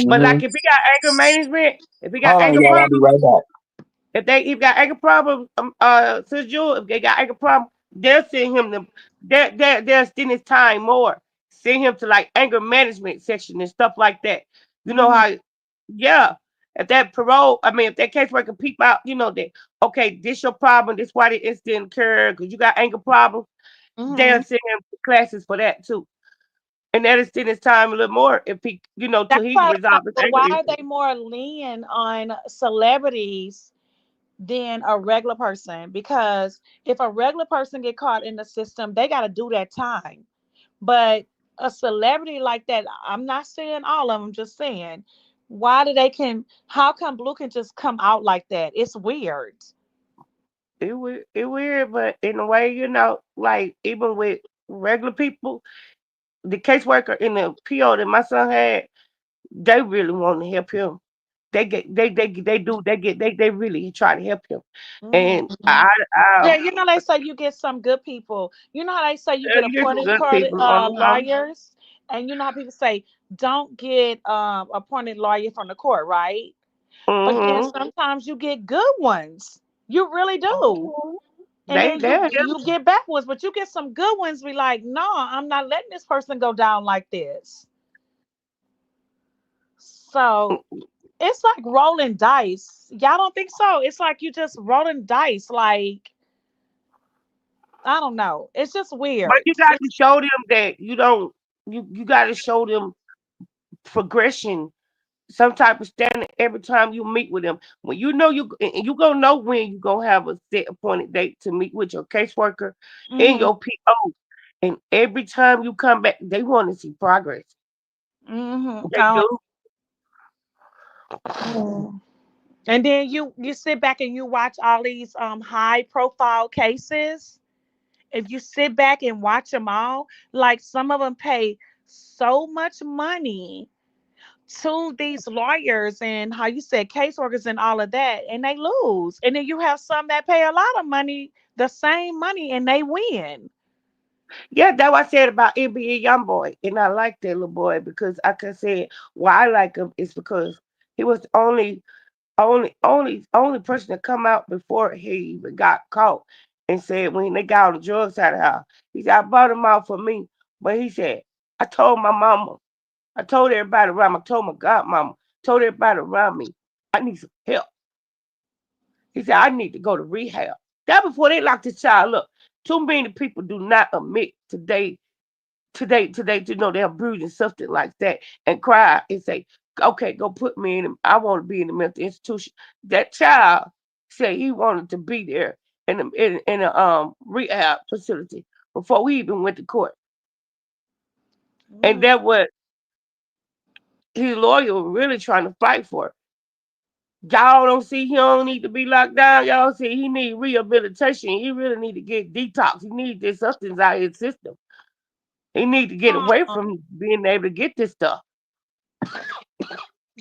but Hmm. like if he got anger management, if he got Hold on, anger y'all. I'll be problems, right back. if got anger problems, Sis Jewel, if they got anger problems, they'll send him to they'll spend his time more. Send him to like anger management section and stuff like that. You know Mhm. how yeah. If that parole, I mean, if that caseworker peep out, that okay, this your problem, this why the incident occurred, because you got anger problems, they'll Mhm. send him to classes for that too. And that'll extend his time a little more if he, till That's he why I'm like, resolve his well, anger why are issue. they more lenient on celebrities than a regular person? Because if a regular person get caught in the system, they got to do that time. But a celebrity like that, I'm not saying all of them, just saying, why do they can? How come Blue can just come out like that? It's weird. It weird, but in a way, like even with regular people, the caseworker and the PO that my son had, they really want to help him. They get they do they really try to help him. And Mhm. I Yeah, you know they say you get some good people. You know how they say you get you get some appointed good court people on the phone. lawyers, and you know how people say don't get appointed lawyer from the court, right? But then Mm-hmm. sometimes you get good ones. You really do. And then They you get bad ones, but you get some good ones. Be like, no, I'm not letting this person go down like this. So it's like rolling dice. Y'all don't think so? It's like you just rolling dice. Like I don't know. It's just but weird. you got to show them that you don't you got to show them progression, some type of standard every time you meet with them. When you know you gonna know when you gonna have a set appointed date to meet with your caseworker and Mm-hmm. your PO. And every time you come back, they want to see progress. They Mm-hmm. do. Mm. And then you sit back and you watch all these high profile cases, if you sit back and watch them all, like some of them pay so much money to these lawyers and how you said caseworkers and all of that, and they lose. And then you have some that pay a lot of money, the same money, and they win. Yeah, that's what I said about NBA Youngboy, and I like that little boy because, like I said, why I like him is because he was the only person to come out before he even got caught and said when they got all the drugs out of the house, he said I bought them out for me, but he said I told my mama, I told everybody around me, I told my godmama, told everybody around me, I need some help. He said I need to go to rehab. That before they locked this child up. Too many people do not admit today, they're bruising something like that and cry and say, okay, go put me in. I want to be in the mental institution. That child said he wanted to be there in a rehab facility before we even went to court. And Mm, that what his lawyer was really trying to fight for. Y'all don't see he don't need to be locked down. Y'all see he need rehabilitation. He really need to get detox. He need this substance out of his system. He need to get away uh, from being able to get this stuff.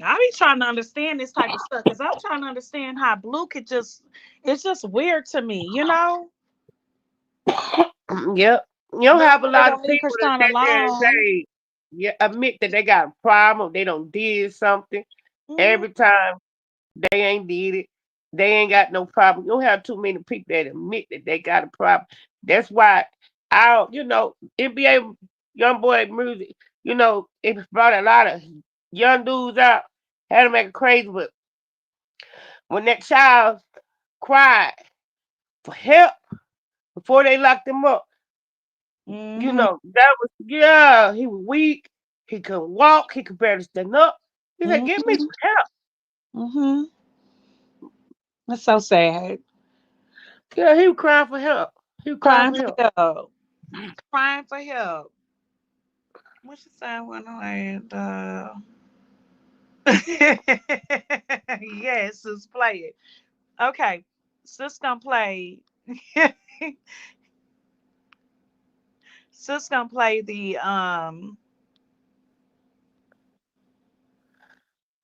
I be trying to understand this type of stuff because I'm trying to understand how Blue could just, it's just weird to me, you know? Yep. You don't But have a they lot of gonna leave people that Krishan sit there and alone. say, yeah, admit that they got a problem, they don't did something. Hmm. Every time they ain't did it, they ain't got no problem. You don't have too many people that admit that they got a problem. That's why NBA young boy music, it brought a lot of young dudes out, had them acting crazy, but when that child cried for help before they locked him up, Hmm. that was, yeah, he was weak. He couldn't walk. He could barely stand up. He said, "Give me Hmm. some help." Hmm. That's so sad. Yeah, he was crying for help. He was crying Crying for for help. help. Crying for help. What you say when I yes, sis, play it. Okay. Sis gonna play sis gonna play the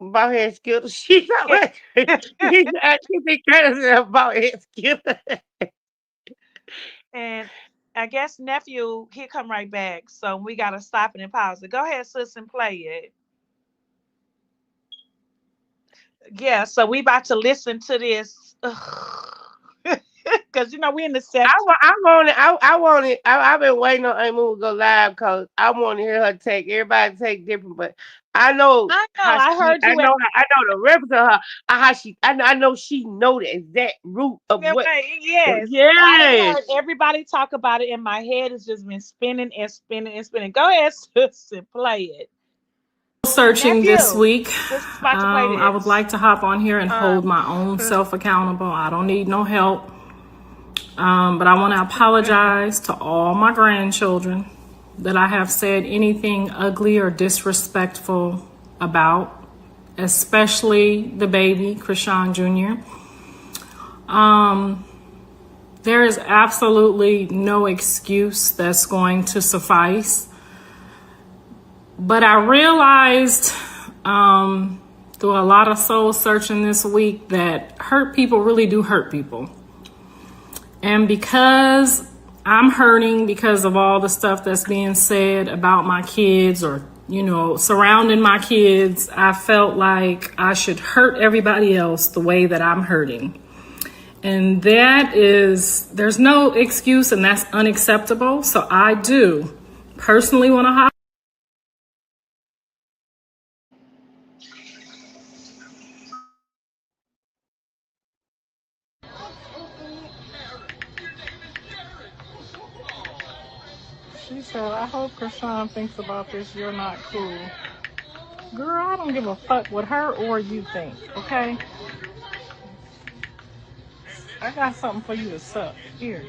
About head skittle. She's not like he's actually kind of about head skittle. and I guess nephew he'll come right back. So we gotta stop it and pause it. Go ahead, sis, and play it. Yeah, so we about to listen to this. Cause we in the September. I want it. I want it. I've been waiting on Aunt Moo to go live because I want to hear her take. Everybody take different, but I know I know. how I she. heard you at I know the reference of her. How she. I know she know the exact root of yeah, what. wait, yes. I done Yes. heard everybody talk about it, and my head has just been spinning and spinning and spinning. Go ahead, sis, and play it. Searching this Nephew, week. sis is about to play I would this. like to hop on here and hold Um, my own self accountable. I don't need no help. But I want to apologize to all my grandchildren that I have said anything ugly or disrespectful about, especially the baby, Krishan Jr. There is absolutely no excuse that's going to suffice. But I realized through a lot of soul searching this week that hurt people really do hurt people. And because I'm hurting because of all the stuff that's being said about my kids or, surrounding my kids, I felt like I should hurt everybody else the way that I'm hurting. And there's no excuse and that's unacceptable. So I do personally want to She said, I hope Krishan thinks about this. You're not cool. Girl, I don't give a fuck what her or you think, okay? I got something for you to suck. Here.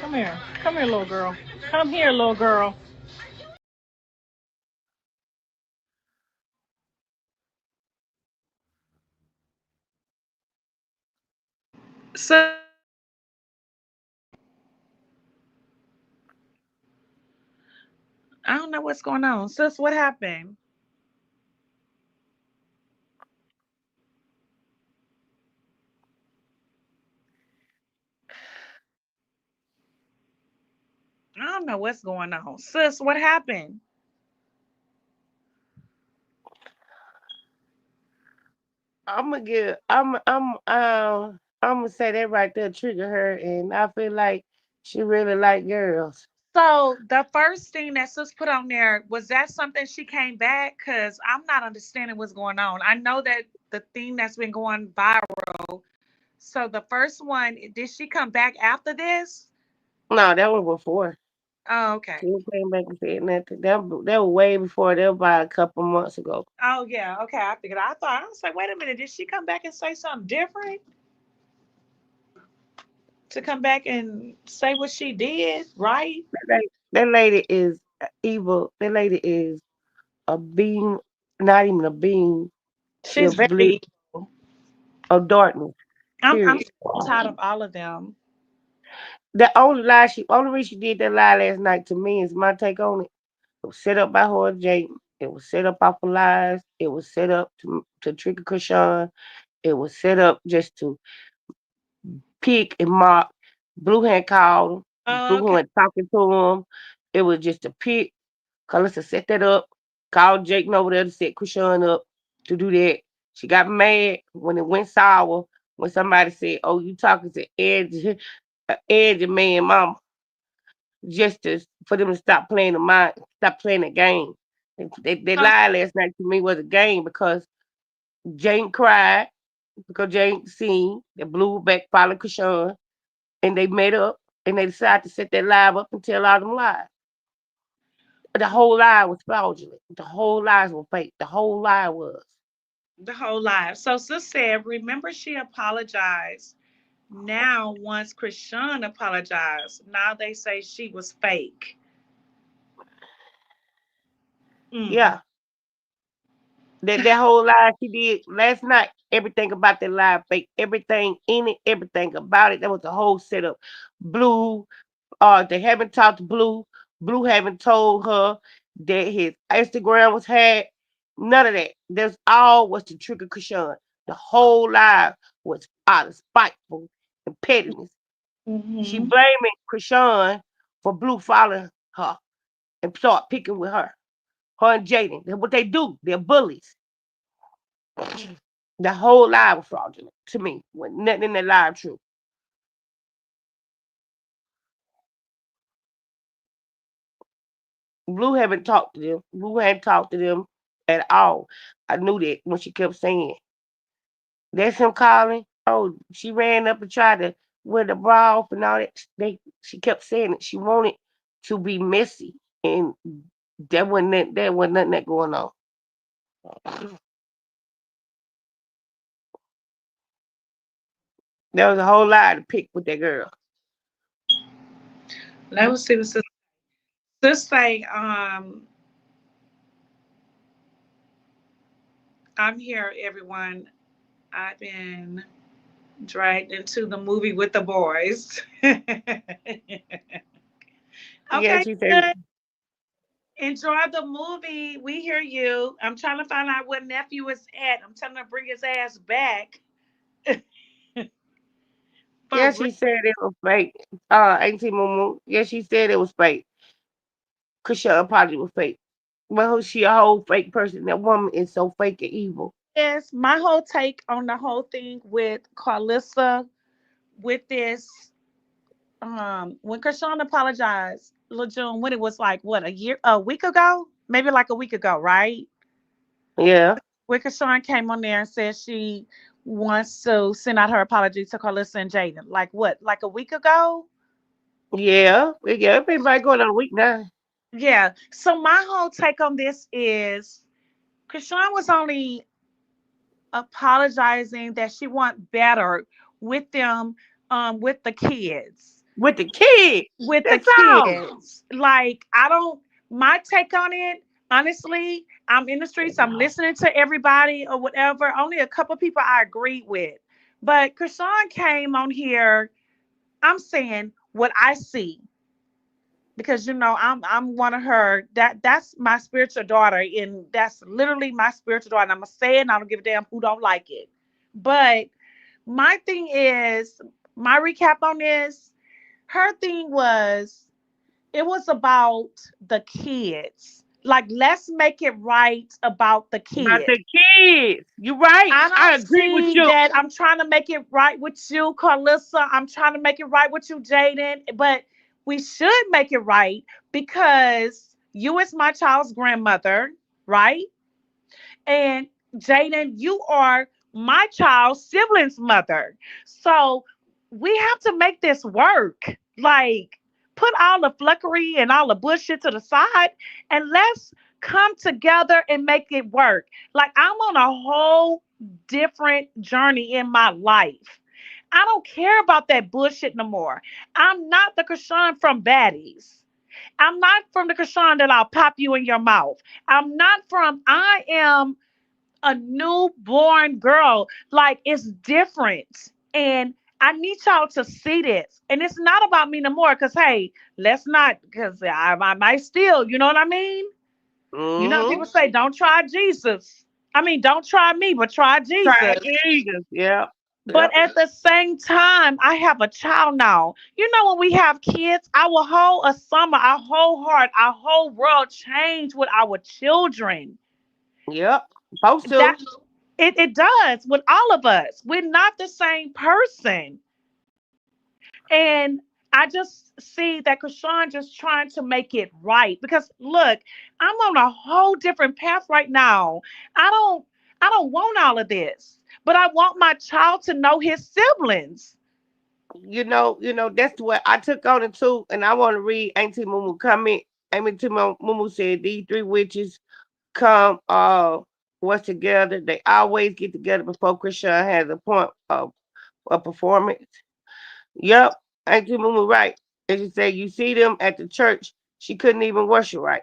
Come here. Come here, little girl. Come here, little girl. so I don't know what's going on. Sis, what happened? I don't know what's going on. Sis, what happened? I'm gonna give. I'm gonna say that right there trigger her, and I feel like she really like girls. So the first thing that sis put on there, was that something she came back? Cause I'm not understanding what's going on. I know that the thing that's been going viral. So the first one, did she come back after this? No, that was before. Oh, She okay. ain't came back and said nothing. That was way before. That was about a couple months ago. Oh yeah, okay. I figured. I was like, wait a minute, did she come back and say something different? To come back and say what she did, right? That lady is evil. That lady is a being, not even a being. She a She's blip very evil. of darkness. I'm Period. so tired of all of them. Only reason she did that lie last night to me is my take on it. It was set up by her and Jayden. It was set up off of lies. It was set up to trigger Krishan. It was set up just to pick and mock. Blue had called him. Oh, Blue okay. went talking to him. It was just a pick. Carissa set that up. Called Jake over there to set Krishan up to do that. She got mad when it went sour. When somebody said, "Oh, you talking to Edge, Edge and man, mama," just to for them to stop playing the mind, stop playing the game. They So, lied last night to me was a game because Jane cried because Jane seen that Blue back following Krishan and they met up and they decided to set that live up and tell all them lies. The whole lie was fraudulent. The whole lies were fake. The whole lie was. the whole life. So sis said, remember she apologized. Now, once Krishan apologized, now they say she was fake. Mm. Yeah. That whole lie she did last night, everything about that lie fake. Everything in it, everything about it. That was the whole setup. Blue, they haven't talked to Blue. Blue haven't told her that his Instagram was hacked. None of that. That's all was to trigger Krishan. The whole lie was out of spiteful and pettiness. She Hmm. blaming Krishan for Blue following her and start picking with her. Her and Jaden. That's what they do. They're bullies. The whole lie was fraudulent to me. When nothing in that lie true. Blue haven't talked to them. Blue hadn't talked to them at all. I knew that when she kept saying, "That's him calling." Oh, she ran up and tried to wear the bra off and all that. She kept saying it. She wanted to be messy, and there wasn't nothing that going on. There was a whole lot to pick with that girl. Let me see what sis say. I'm here, everyone. I've been dragged into the movie with the boys. Yeah, Okay, she said, good. Enjoy the movie. We hear you. I'm trying to find out where nephew is at. I'm telling him to bring his ass back. For yeah, real. she said it was fake. Auntie MooMoo. Yeah, she said it was fake. Krisha apology was fake. Well, she a whole fake person. That woman is so fake and evil. Yes, my whole take on the whole thing with Carlissa with this, when Krishan apologized, Lil June, when it was like what, a week ago? Maybe like a week ago, right? Yeah, When Krishan came on there and said she wants to send out her apology to Carlissa and Jaden. Like what, like a week ago? yeah. It's been about going on a week now. Yeah. So my whole take on this is Krishan was only apologizing that she want better with them, with the kids. With the kid. With the That's all. kids. Like, I don't, my take on it, honestly, I'm in the streets, I'm listening to everybody or whatever. Only a couple people I agree with. But Krishan came on here, I'm saying what I see. because I'm one of her, that's my spiritual daughter, and that's literally my spiritual daughter. And I'm gonna say it, and I don't give a damn who don't like it. But my thing is, my recap on this, her thing was, it was about the kids. Like, let's make it right about the About kids. the kids. You're right. I I don't agree with see you. that. I'm trying to make it right with you, Carlissa. I'm trying to make it right with you, Jaden. But we should make it right because you is my child's grandmother, right? And Jaden, you are my child's sibling's mother. So we have to make this work. Like, put all the fluckery and all the bullshit to the side, and let's come together and make it work. Like, I'm on a whole different journey in my life. I don't care about that bullshit no more. I'm not the Krishan from Baddies. I'm not from the Krishan that I'll pop you in your mouth. I am a newborn girl. Like, it's different. And I need y'all to see this. And it's not about me no more. Cause hey, let's not, because I might steal, you know what I mean? You know, Mm-hmm. people say, don't try Jesus. I mean, don't try me, but try Try Jesus. Jesus. Yep. But Yep. at the same time, I have a child now. You know, when we have kids, our whole summer, our whole heart, our whole world change with our children. Yep. Supposed That to. it does with all of us. We're not the same person. And I just see that Krishan just trying to make it right. Because look, I'm on a whole different path right now. I don't I don't want all of this. But I want my child to know his siblings. That's what I took on it too. And I want to read Auntie MooMoo comment. Auntie MooMoo said these three witches come was together. They always get together before Christian has a point of a performance. Yep, Auntie Mumu right. And she said, you see them at the church. She couldn't even worship right.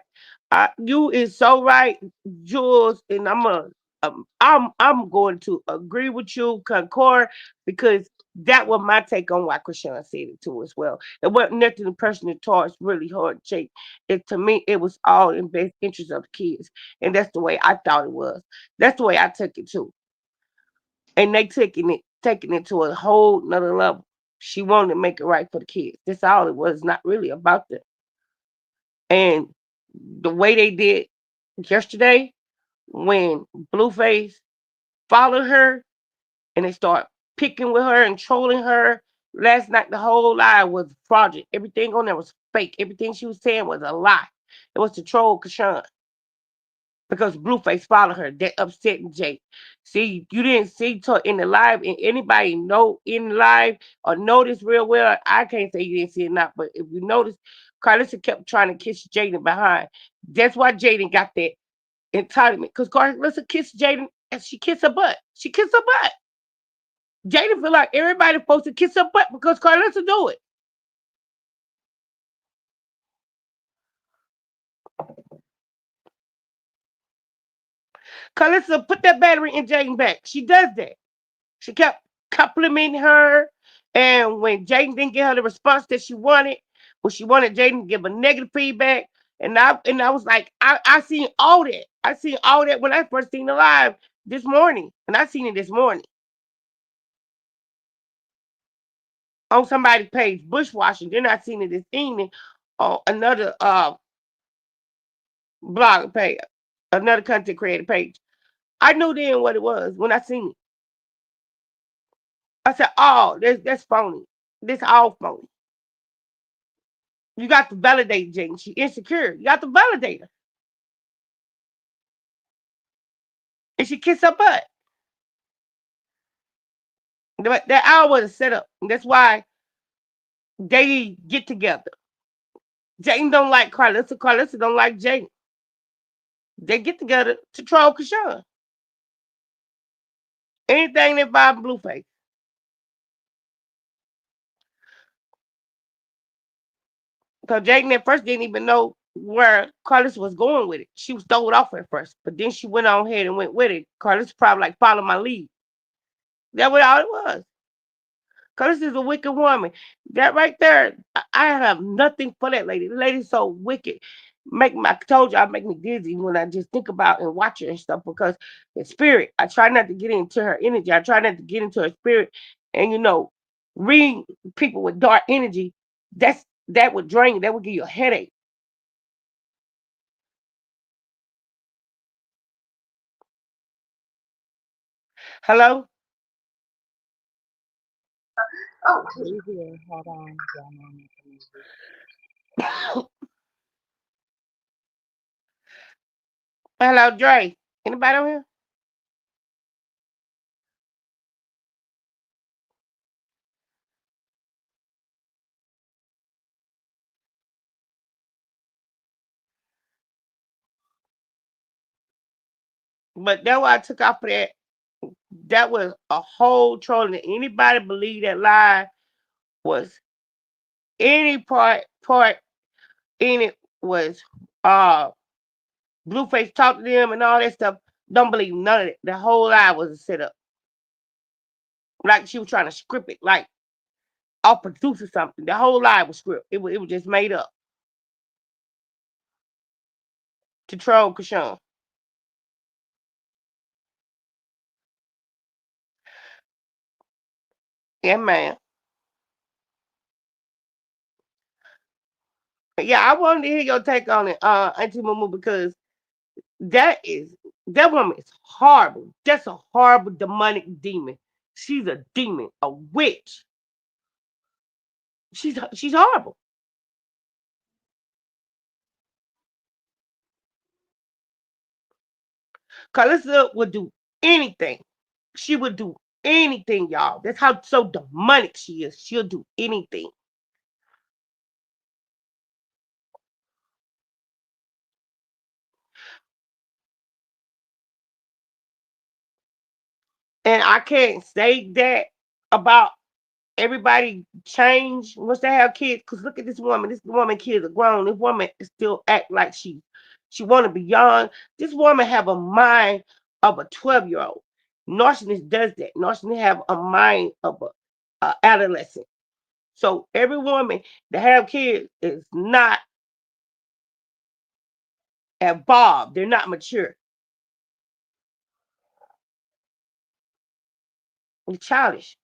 You is so right, Jules, and I'm going to agree with you, concord, because that was my take on why Christian said it too as well. It wasn't nothing the person that taught us really hard shape. It to me, it was all in best interest of the kids, and that's the way I thought it was. That's the way I took it too, and they taking it to a whole nother level. She wanted to make it right for the kids. That's all it was. Not really about them. And the way they did yesterday when Blueface followed her and they start picking with her and trolling her. Last night, the whole lie was fraudulent. Everything on there was fake. Everything she was saying was a lie. It was to troll Kashawn because Blueface followed her. That upsetting Jake. See, you didn't see her in the live, and anybody know in live or notice real well. I can't say you didn't see it not, but if you notice, Carlissa kept trying to kiss Jaden behind. That's why Jaden got that entitlement. Because Carlissa kissed Jaden and she kissed her butt. She kissed her butt. Jaden feel like everybody's supposed to kiss her butt because Carlissa do it. Carlissa put that battery in Jaden back. She does that. She kept complimenting her. And when Jaden didn't get her the response that she wanted, when she wanted Jaden to give her negative feedback, and I was like, I seen all that. I seen all that when I first seen the live this morning. And I seen it this morning on somebody's page, bushwashing. Then I seen it this evening on another blog page, another content creator page. I knew then what it was when I seen it. I said, oh, that's phony. This all phony. You got to validate Jane. She insecure. You got to validate her. And she kissed her butt. That hour was a setup. And that's why they get together. Jane don't like Carlissa. Carlissa don't like Jane. They get together to troll Kashawn. Anything that Bob Blueface. Because Jane at first didn't even know where Carlissa was going with it. She was thrown off at first. But then she went on ahead and went with it. Carlissa probably like follow my lead. That's what all it was. Cause this is a wicked woman. That right there, I have nothing for that lady. The lady's so wicked. I told you, I make me dizzy when I just think about and watch her and stuff because the spirit. I try not to get into her energy. I try not to get into her spirit. And reading people with dark energy, that would drain you. That would give you a headache. Hello? Oh, we here. Hold on. Hello, Dre. Anybody on here? But that's why I took off of that. That was a whole trolling. Anybody believe that lie was any part in it was Blueface talked to them and all that stuff. Don't believe none of it. The whole lie was a setup. Like she was trying to script it, like I'll produce or something. The whole lie was script. It was just made up to troll Kashawn. Yeah, man. Yeah, I wanted to hear your take on it, Auntie MooMoo, because that is that woman is horrible. That's a horrible demonic demon. She's a demon, a witch. She's horrible. Calissa would do anything. She would do anything, y'all. That's how so demonic she is. She'll do anything. And I can't say that about everybody change once they have kids. Cause look at this woman. This woman kids are grown. This woman still act like she want to be young. This woman have a mind of a 12-year-old. Narcissist does that. Narcissist have a mind of a adolescent. So every woman that have kids is not evolved. They're not mature. They're childish.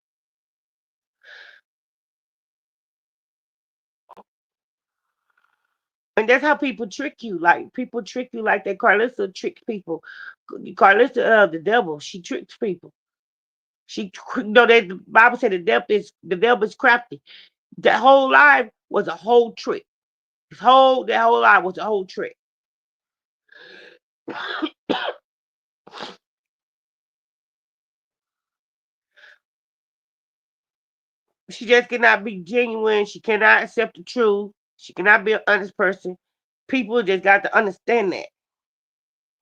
And that's how people trick you. Like people trick you like that. Carlissa tricks people. Carlissa, the devil, she tricks people. The Bible said the devil is crafty. That whole life was a whole trick. That whole life was a whole trick. She just cannot be genuine. She cannot accept the truth. She cannot be an honest person. People just got to understand that.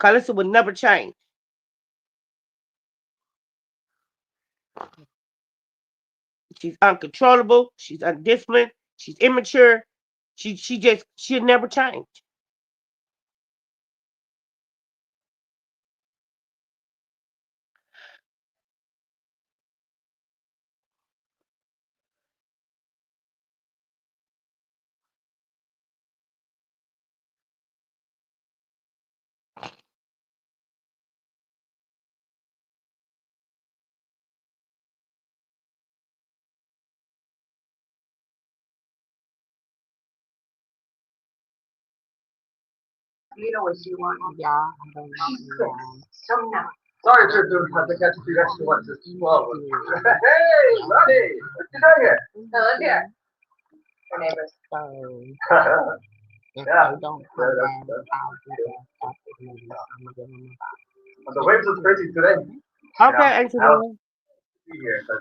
Carlissa would never change. She's uncontrollable. She's undisciplined. She's immature. She'll never change. You know what she wants, y'all. I don't know. Come now. Sorry to have to catch you next to what is slow. Hey, buddy, what you doing here? I live here. Her neighbors. So if Yeah. they don't come down, I'll do that after the meeting. I'm gonna give them a box. The waves was crazy today. Okay, Yeah, Auntie I'll Mama. be here. But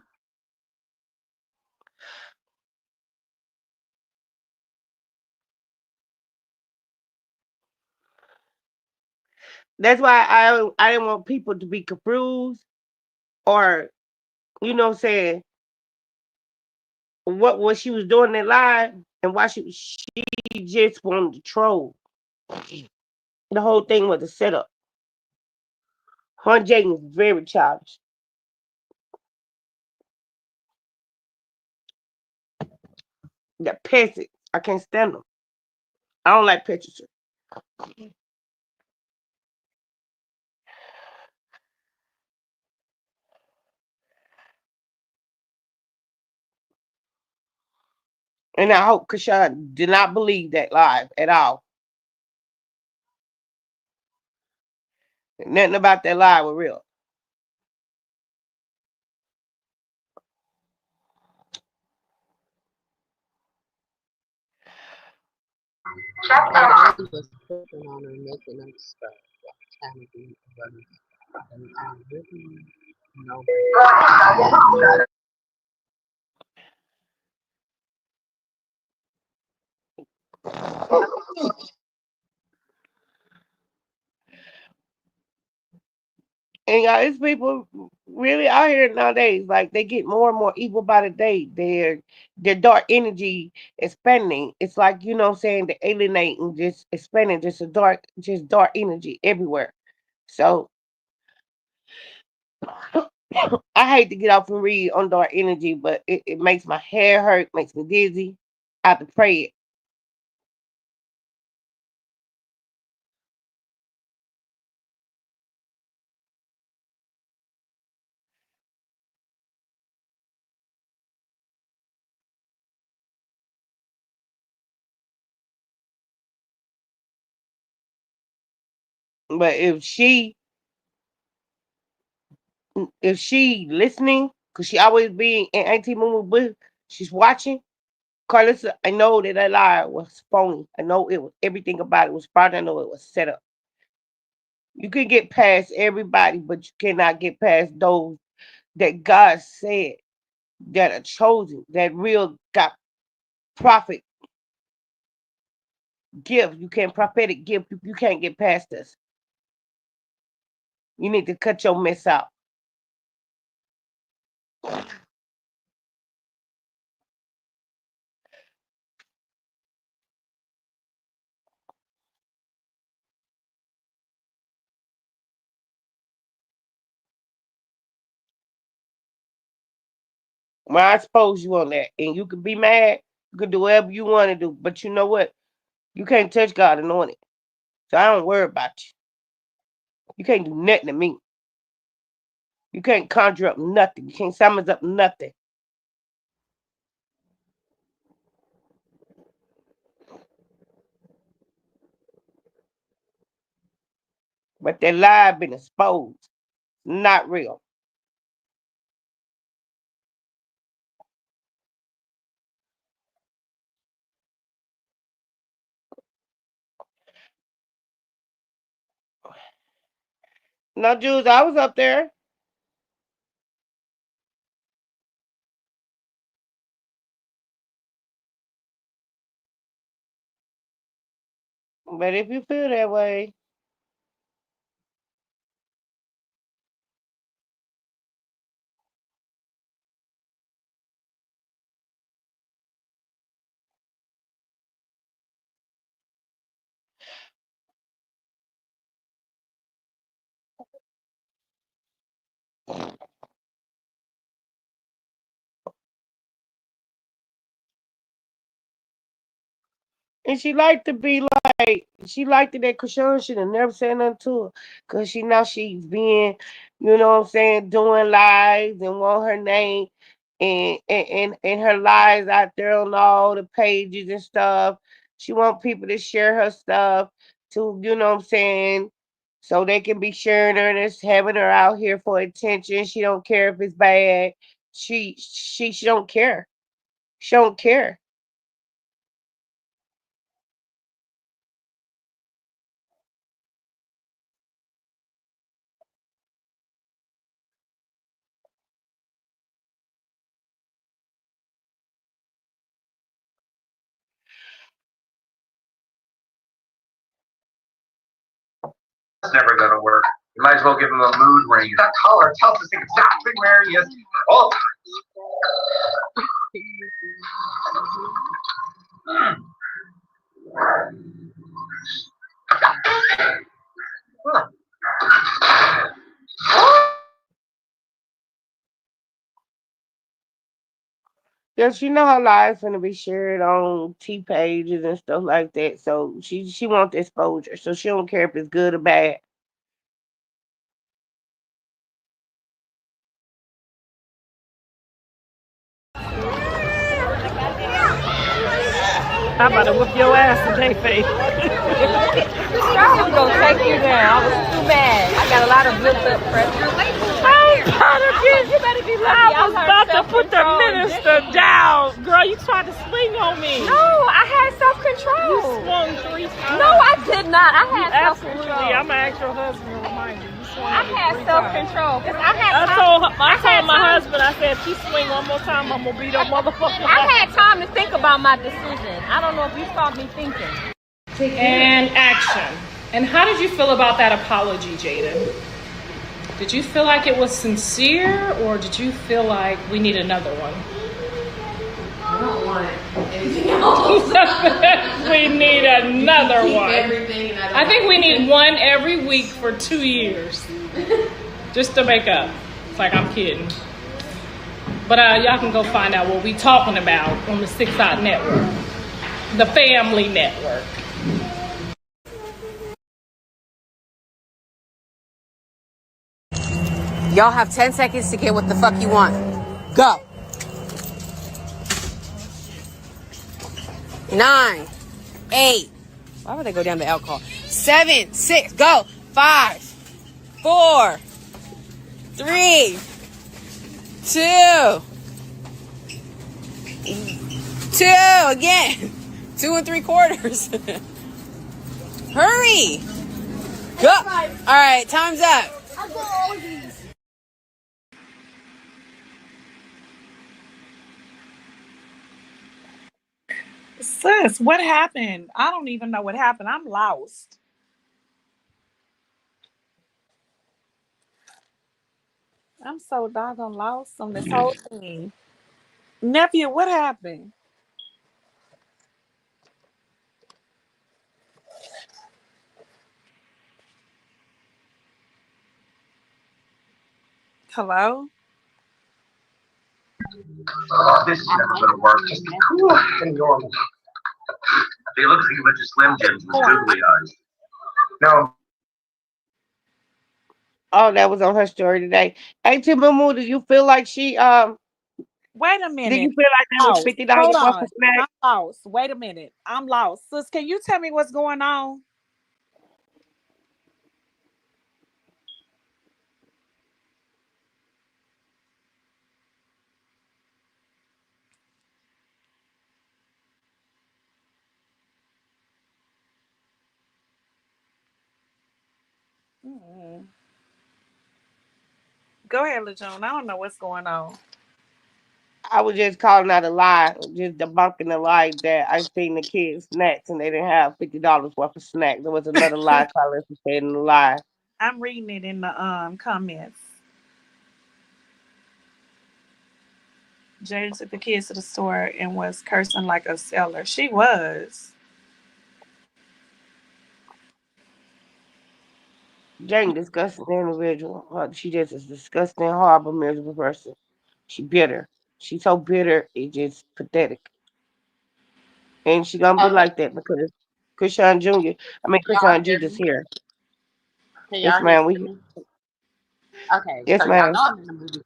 That's why I didn't want people to be confused or what I'm saying what she was doing in live and why she just wanted to troll. The whole thing was a setup. Her and Jaden was very childish. The peasants. I can't stand them. I don't like pictures. And I hope Kashawn did not believe that live at all. Nothing about that lie was real. I was tripping on her making up stuff, trying to be funny. And I really know. And y'all, it's people really out here nowadays. Like they get more and more evil by the day. Their dark energy expanding. It's like, you know what I'm saying, the alienating, just expanding, just dark energy everywhere. So I hate to get off and read on dark energy, but it makes my hair hurt, makes me dizzy. I have to pray it. But if she listening, cause she always be in Auntie MooMoo book, she's watching. Carlissa, I know that lie was phony. I know it was everything about it was fraud. I know it was set up. You can get past everybody, but you cannot get past those that God said that are chosen, that real got prophet gift. You can't prophetic gift. You can't get past us. You need to cut your mess out. When I expose you on that, and you can be mad, you can do whatever you want to do, but you know what? You can't touch God anointed. So I don't worry about you. You can't do nothing to me. You can't conjure up nothing. You can't summon up nothing. But that lie been exposed. Not real. No, Jews, I was up there. But if you feel that way, and she liked to be like, she liked it that Krishan should have never said nothing to her. Because she now she's being, you know what I'm saying, doing lies and want her name and her lies out there on all the pages and stuff. She want people to share her stuff to, you know what I'm saying, so they can be sharing her and it's having her out here for attention. She don't care if it's bad. She don't care. She don't care. That's never gonna work. You might as well give him a mood ring. That collar tells us exactly where he is. Oh. Yes, you know her lives gonna be shared on T pages and stuff like that. So she wants exposure. So she don't care if it's good or bad. I'm about to whip your ass today, Faith. I was gonna take you down. I was too mad. I got a lot of built up pressure. I was about to put the minister down. Girl, you tried to swing on me. No, I had self control. You swung 3 times. No, I did not. I had self Absolutely. control. I'm going to ask your husband to remind you. You swung I on me had 3 self times. control. I told my husband, I said, if he swing one more time, I'm going to beat up motherfucker. I had time to think about my decision. I don't know if you saw me thinking. And action. And how did you feel about that apology, Jaden? Did you feel like it was sincere, or did you feel like we need another one? I don't want anything else. We need another one. Everything, and I think we need one every week for 2 years, just to make up. It's like, I'm kidding. But y'all can go find out what we talking about on the 6 Out Network, the Family Network. Y'all have 10 seconds to get what the fuck you want. Go. 9, 8. Why would they go down the alcohol? 7, 6. Go. 5, 4, 3, 2. 2 again. 2 3/4. Hurry. Go. All right, time's up. I'll go all of these. Sis, what happened? I don't even know what happened. I'm lost. I'm so doggone lost on this whole thing. Nephew, what happened? Hello? This is never gonna work. Just and normal. They look like a bunch of Slim Jims with googly eyes. No. Oh, that was on her story today. Auntie MooMoo, do you feel like she Wait a did minute. you feel like that was Lost. $50 Hold worth of on. snack? I'm lost. Wait a minute. I'm lost. Sis, can you tell me what's going on? Mm. Go ahead, LaJune. I don't know what's going on. I was just calling out a lie, just debunking the lie that I seen the kids snacks and they didn't have $50 worth of snacks. There was another lie caller said in the lie. I'm reading it in the comments. Jada took the kids to the store and was cursing like a seller. She was. Jane, disgusting individual. She just is disgusting, horrible, miserable person. She bitter. She's so bitter, it's just pathetic. And she gonna be Okay, like that because Krishan Jr. I mean y'all Krishan hear Jr.'s me? here. Can Yes, y'all hear ma'am. We me? Okay, yes, so y'all ma'am. know I'm in the movie.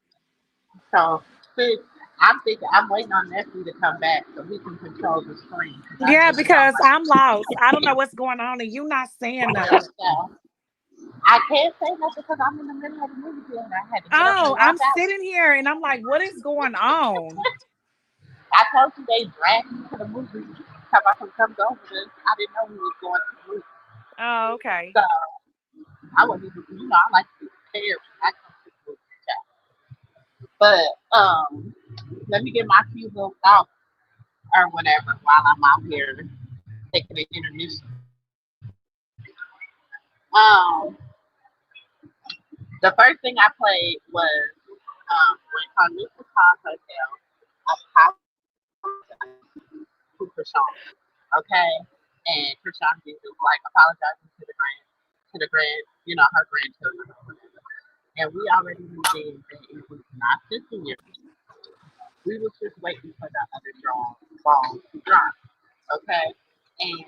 So, sis, I'm thinking I'm waiting on Nephew to come back so he can control the screen because I Yeah, really don't because like I'm lost. I don't know what's going on, and you not saying it. nothing. So, I can't say nothing because I'm in the middle of the movie theater. I had to get up and Oh, walk I'm out. sitting here and I'm like, what is going on? I told you they dragged me to the movie. Come I could come go with us. I didn't know we was going to the movie. Oh, okay. So I wasn't even, I like to be prepared when I come to the movie. But let me get my few little thoughts or whatever while I'm out here taking an intermission. Um, the first thing I played was when Carnissa called herself a to Krishan, okay? And Krishan did like apologizing to the grand, her grandchildren or whatever. And we already knew then that it was not sincere. We were just waiting for the other ball to drop. Okay, and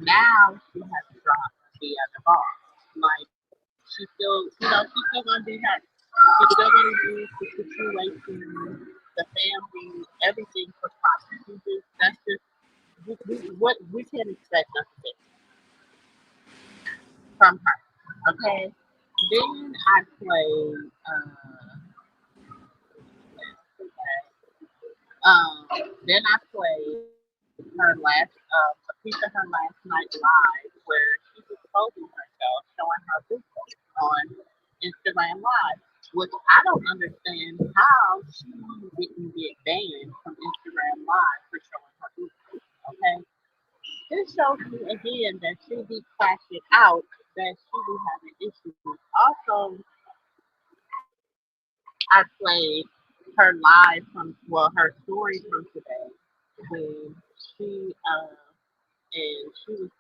now she has dropped the other ball. Like she's still gonna do her. She's still gonna use the situation, the family, everything for profit. That's just what we can expect nothing from her. Okay. Then I played. Then I played a piece of her last night live where she was exposing herself, showing her boobs on Instagram Live, which I don't understand how she didn't get banned from Instagram Live for showing her boobs. Okay, this shows me again that she be crashing out, that she be having issues. Also, I played her live her story from today when she she was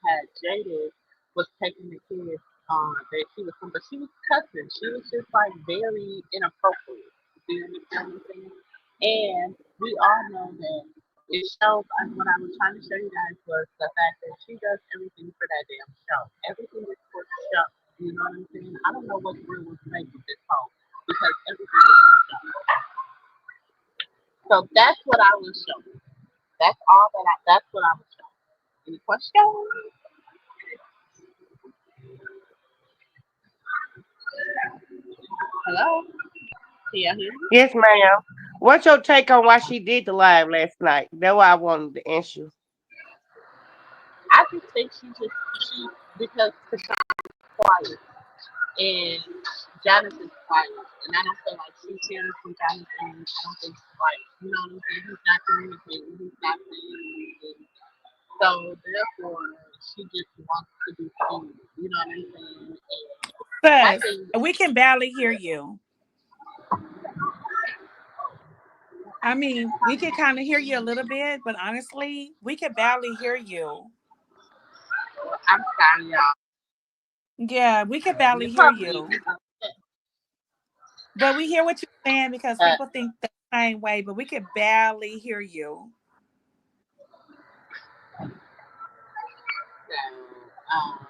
had Jaded was taking the kids on that she was but she was cussing. She was just like very inappropriate. Do you understand what I'm saying? And we all know that it shows what I was trying to show you guys was the fact that she does everything for that damn show. Everything is for the show. You know what I'm saying? I don't know what's real with fake with this whole because everything is for show. So that's what I was showing. That's what I was showing. Any questions? Hello? Can you hear me? Yes, ma'am. What's your take on why she did the live last night? That's why I wanted to ask you. I just think she because Krishan's quiet and Janice is quiet, and I don't feel like she's hearing from Janice, and I don't think she's quiet. You know what I'm saying? He's not communicating. He's not saying anything. So therefore, she just wants to be seen. You know what I'm saying? And I Sis, think we can barely hear you. I mean, we can kind of hear you a little bit, but honestly, we can barely hear you. I'm sorry, y'all. Yeah, we can You barely hear probably you. But we hear what you're saying because uh, people think the same way, but we can barely hear you. um,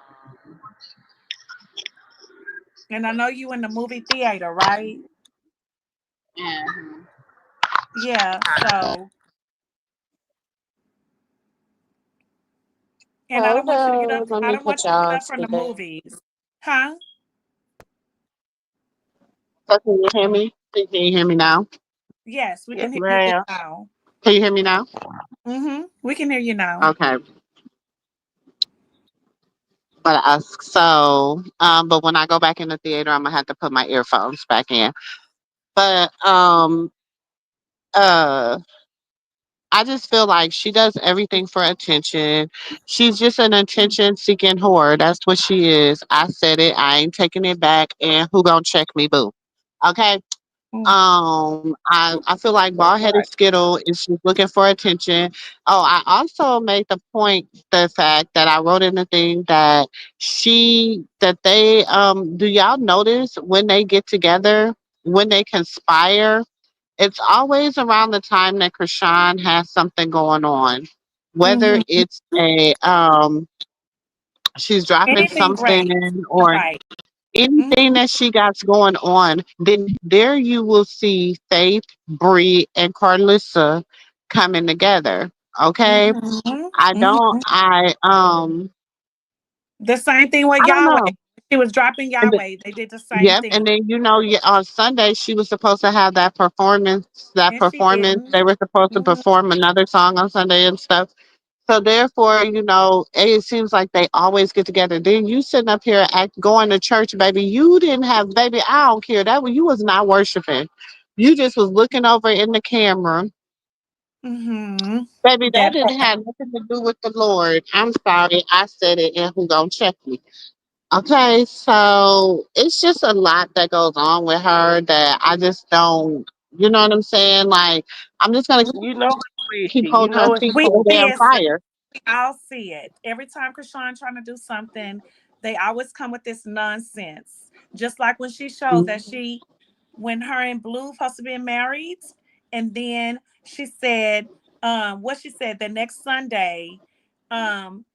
And I know you in the movie theater, right? and Yeah, so and I don't hold want you to get up on. Let I me don't want put you to get y'all up from the together. movies. Huh? So can you hear me? Can you hear me now? Yes, we Yes, can hear you ma'am. now. Can you hear me now? We can hear you now. Okay. But when I go back in the theater, I'm gonna have to put my earphones back in. But uh, I just feel like she does everything for attention. She's just an attention seeking whore. That's what she is. I said it. I ain't taking it back. And who gonna check me, boo? Okay. I feel like bald headed Right. Skittle is just looking for attention. Oh, I also made the point the fact that I wrote in the thing that they do y'all notice when they get together, when they conspire, it's always around the time that Krishan has something going on. Whether Mm-hmm. it's a she's dropping Anything something great. or Right. anything Mm-hmm. that she got going on, then there you will see Faith, Bree, and Carlissa coming together. Okay. Mm-hmm. I don't Mm-hmm. The same thing with I don't Yahweh. know. She was dropping And the, Yahweh. They did the same yep, thing. and then on Sunday she was supposed to have that performance. And she didn't. They were supposed to Mm-hmm. perform another song on Sunday and stuff. So therefore, it seems like they always get together. Then you sitting up here going to church, baby. You didn't have, baby. I don't care that you was not worshiping. You just was looking over in the camera, Mm-hmm. baby. That That didn't part. have nothing to do with the Lord. I'm sorry, I said it, and who gonna check me? Okay, so it's just a lot that goes on with her that I just don't. You know what I'm saying? Like I'm just gonna You know it's keep fishy. You holding her know it's feet We to the fishy. damn see it. fire. We all see it. Every time Krishan trying to do something, they always come with this nonsense. Just like when she showed that when her and Blue supposed to be married, And then she said, what she said the next Sunday,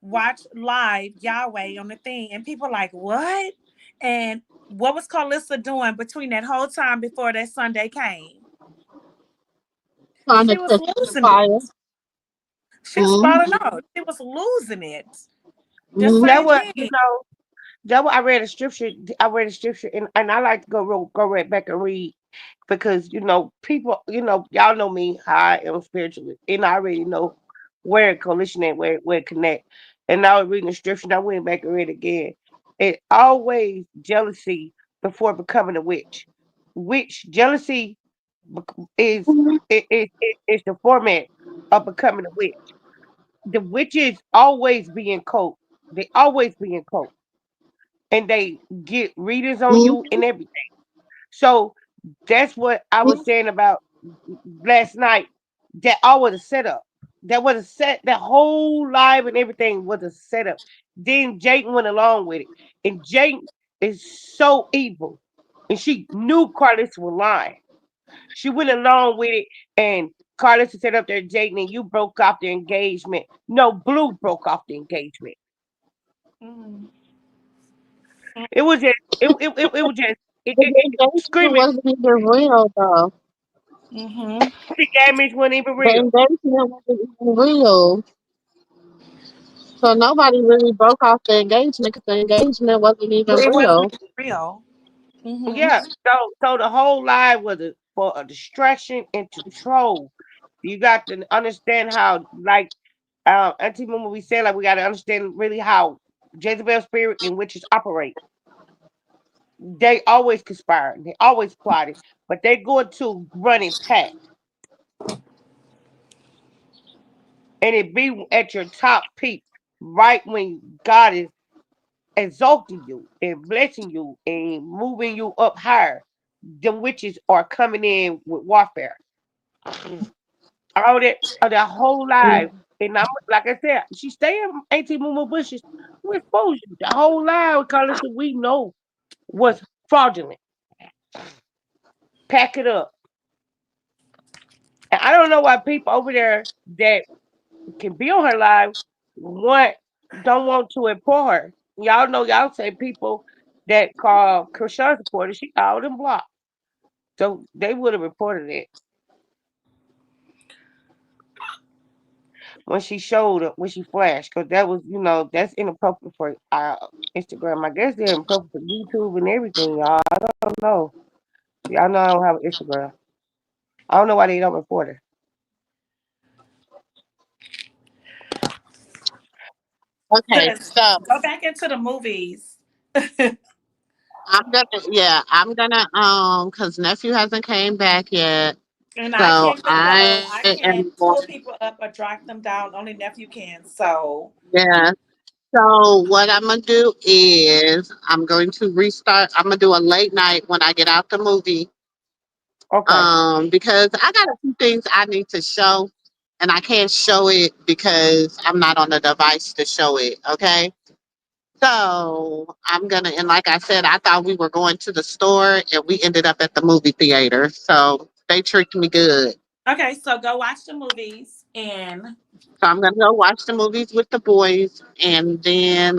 watch live Yahweh on the thing. And people like, what? And what was Carlissa doing between that whole time before that Sunday came? Trying She to was catch the losing it. fire. She was Mm-hmm. falling out. She was losing it. The Mm-hmm. That same what you thing. know. That what I read a scripture. I read a scripture, and I like to go right back and read because people, y'all know me how I am spiritually, and I already know where coalition and where it connect. And I was reading the scripture, and I went back and read it again. It always jealousy before becoming a witch. Witch jealousy is is the format of becoming a witch. The witches always be in cult. They always be in cult, and they get readers on you Mm-hmm. and everything. So that's what I was saying about last night. That all was a setup. That was a set. That whole live and everything was a setup. Then Jake went along with it, and Jake is so evil, and she knew Carlos was lying. She went along with it, and Carlos set up there, Jake, and you broke off the engagement. No, Blue broke off the engagement. Mm. It was just, it was just, The engagement screaming. wasn't even real, though. Mm-hmm. The damage wasn't even The real. engagement wasn't even real. So nobody really broke off the engagement because the engagement wasn't even It wasn't real. even real. Mm-hmm. Yeah. So the whole lie was for a distraction and to troll. You got to understand how, like, Auntie MooMoo, we said, like, we got to understand really how Jezebel spirit and witches operate. They always conspiring. They always plotting, but they go to running pack, and it be at your top peak right when God is exalting you and blessing you and moving you up higher. The witches are coming in with warfare. All that whole life. And I'm like I said, she stay in Auntie MooMoo bushes. We expose you. The whole life, because we know was fraudulent. Pack it up. And I don't know why people over there that can be on her live want don't want to import her. Y'all know y'all say people that call Krishan supporters, she called them blocked. So they would have reported it when she showed up, when she flashed, because that was, that's inappropriate for Instagram. I guess they're inappropriate for YouTube and everything, y'all. I don't know. Y'all know I don't have an Instagram. I don't know why they don't report her. Okay, Because so go back into the movies. I'm gonna, cause nephew hasn't came back yet. And I So can't control. I I am can't pull going, people up or drag them down. Only nephew can. So yeah. So what I'm gonna do is I'm going to restart. I'm gonna do a late night when I get out the movie. Okay. Because I got a few things I need to show, and I can't show it because I'm not on the device to show it. Okay. So I'm gonna, and like I said, I thought we were going to the store, and we ended up at the movie theater. So they tricked me good. okay, so go watch the movies and So I'm gonna go watch the movies with the boys, and then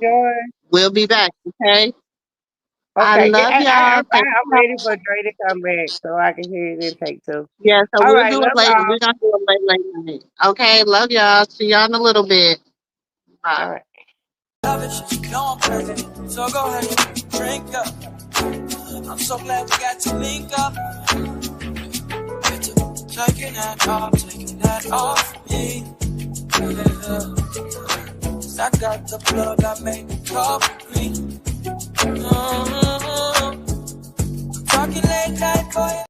Joy. we'll be back. Okay. I Okay. love y'all. Thank I'm you. ready for Dre to come back so I can hear it and take two. Yeah, so All we'll right. do Love it later. y'all. We're gonna do it late night. Okay, love y'all. See y'all in a little bit. All Bye. right. No, I'm perfect. So go ahead, drink up. I'm so glad we got to link up. Taking that off me. Yeah. 'Cause I got the plug, I make the coffee. Talking late night, boy.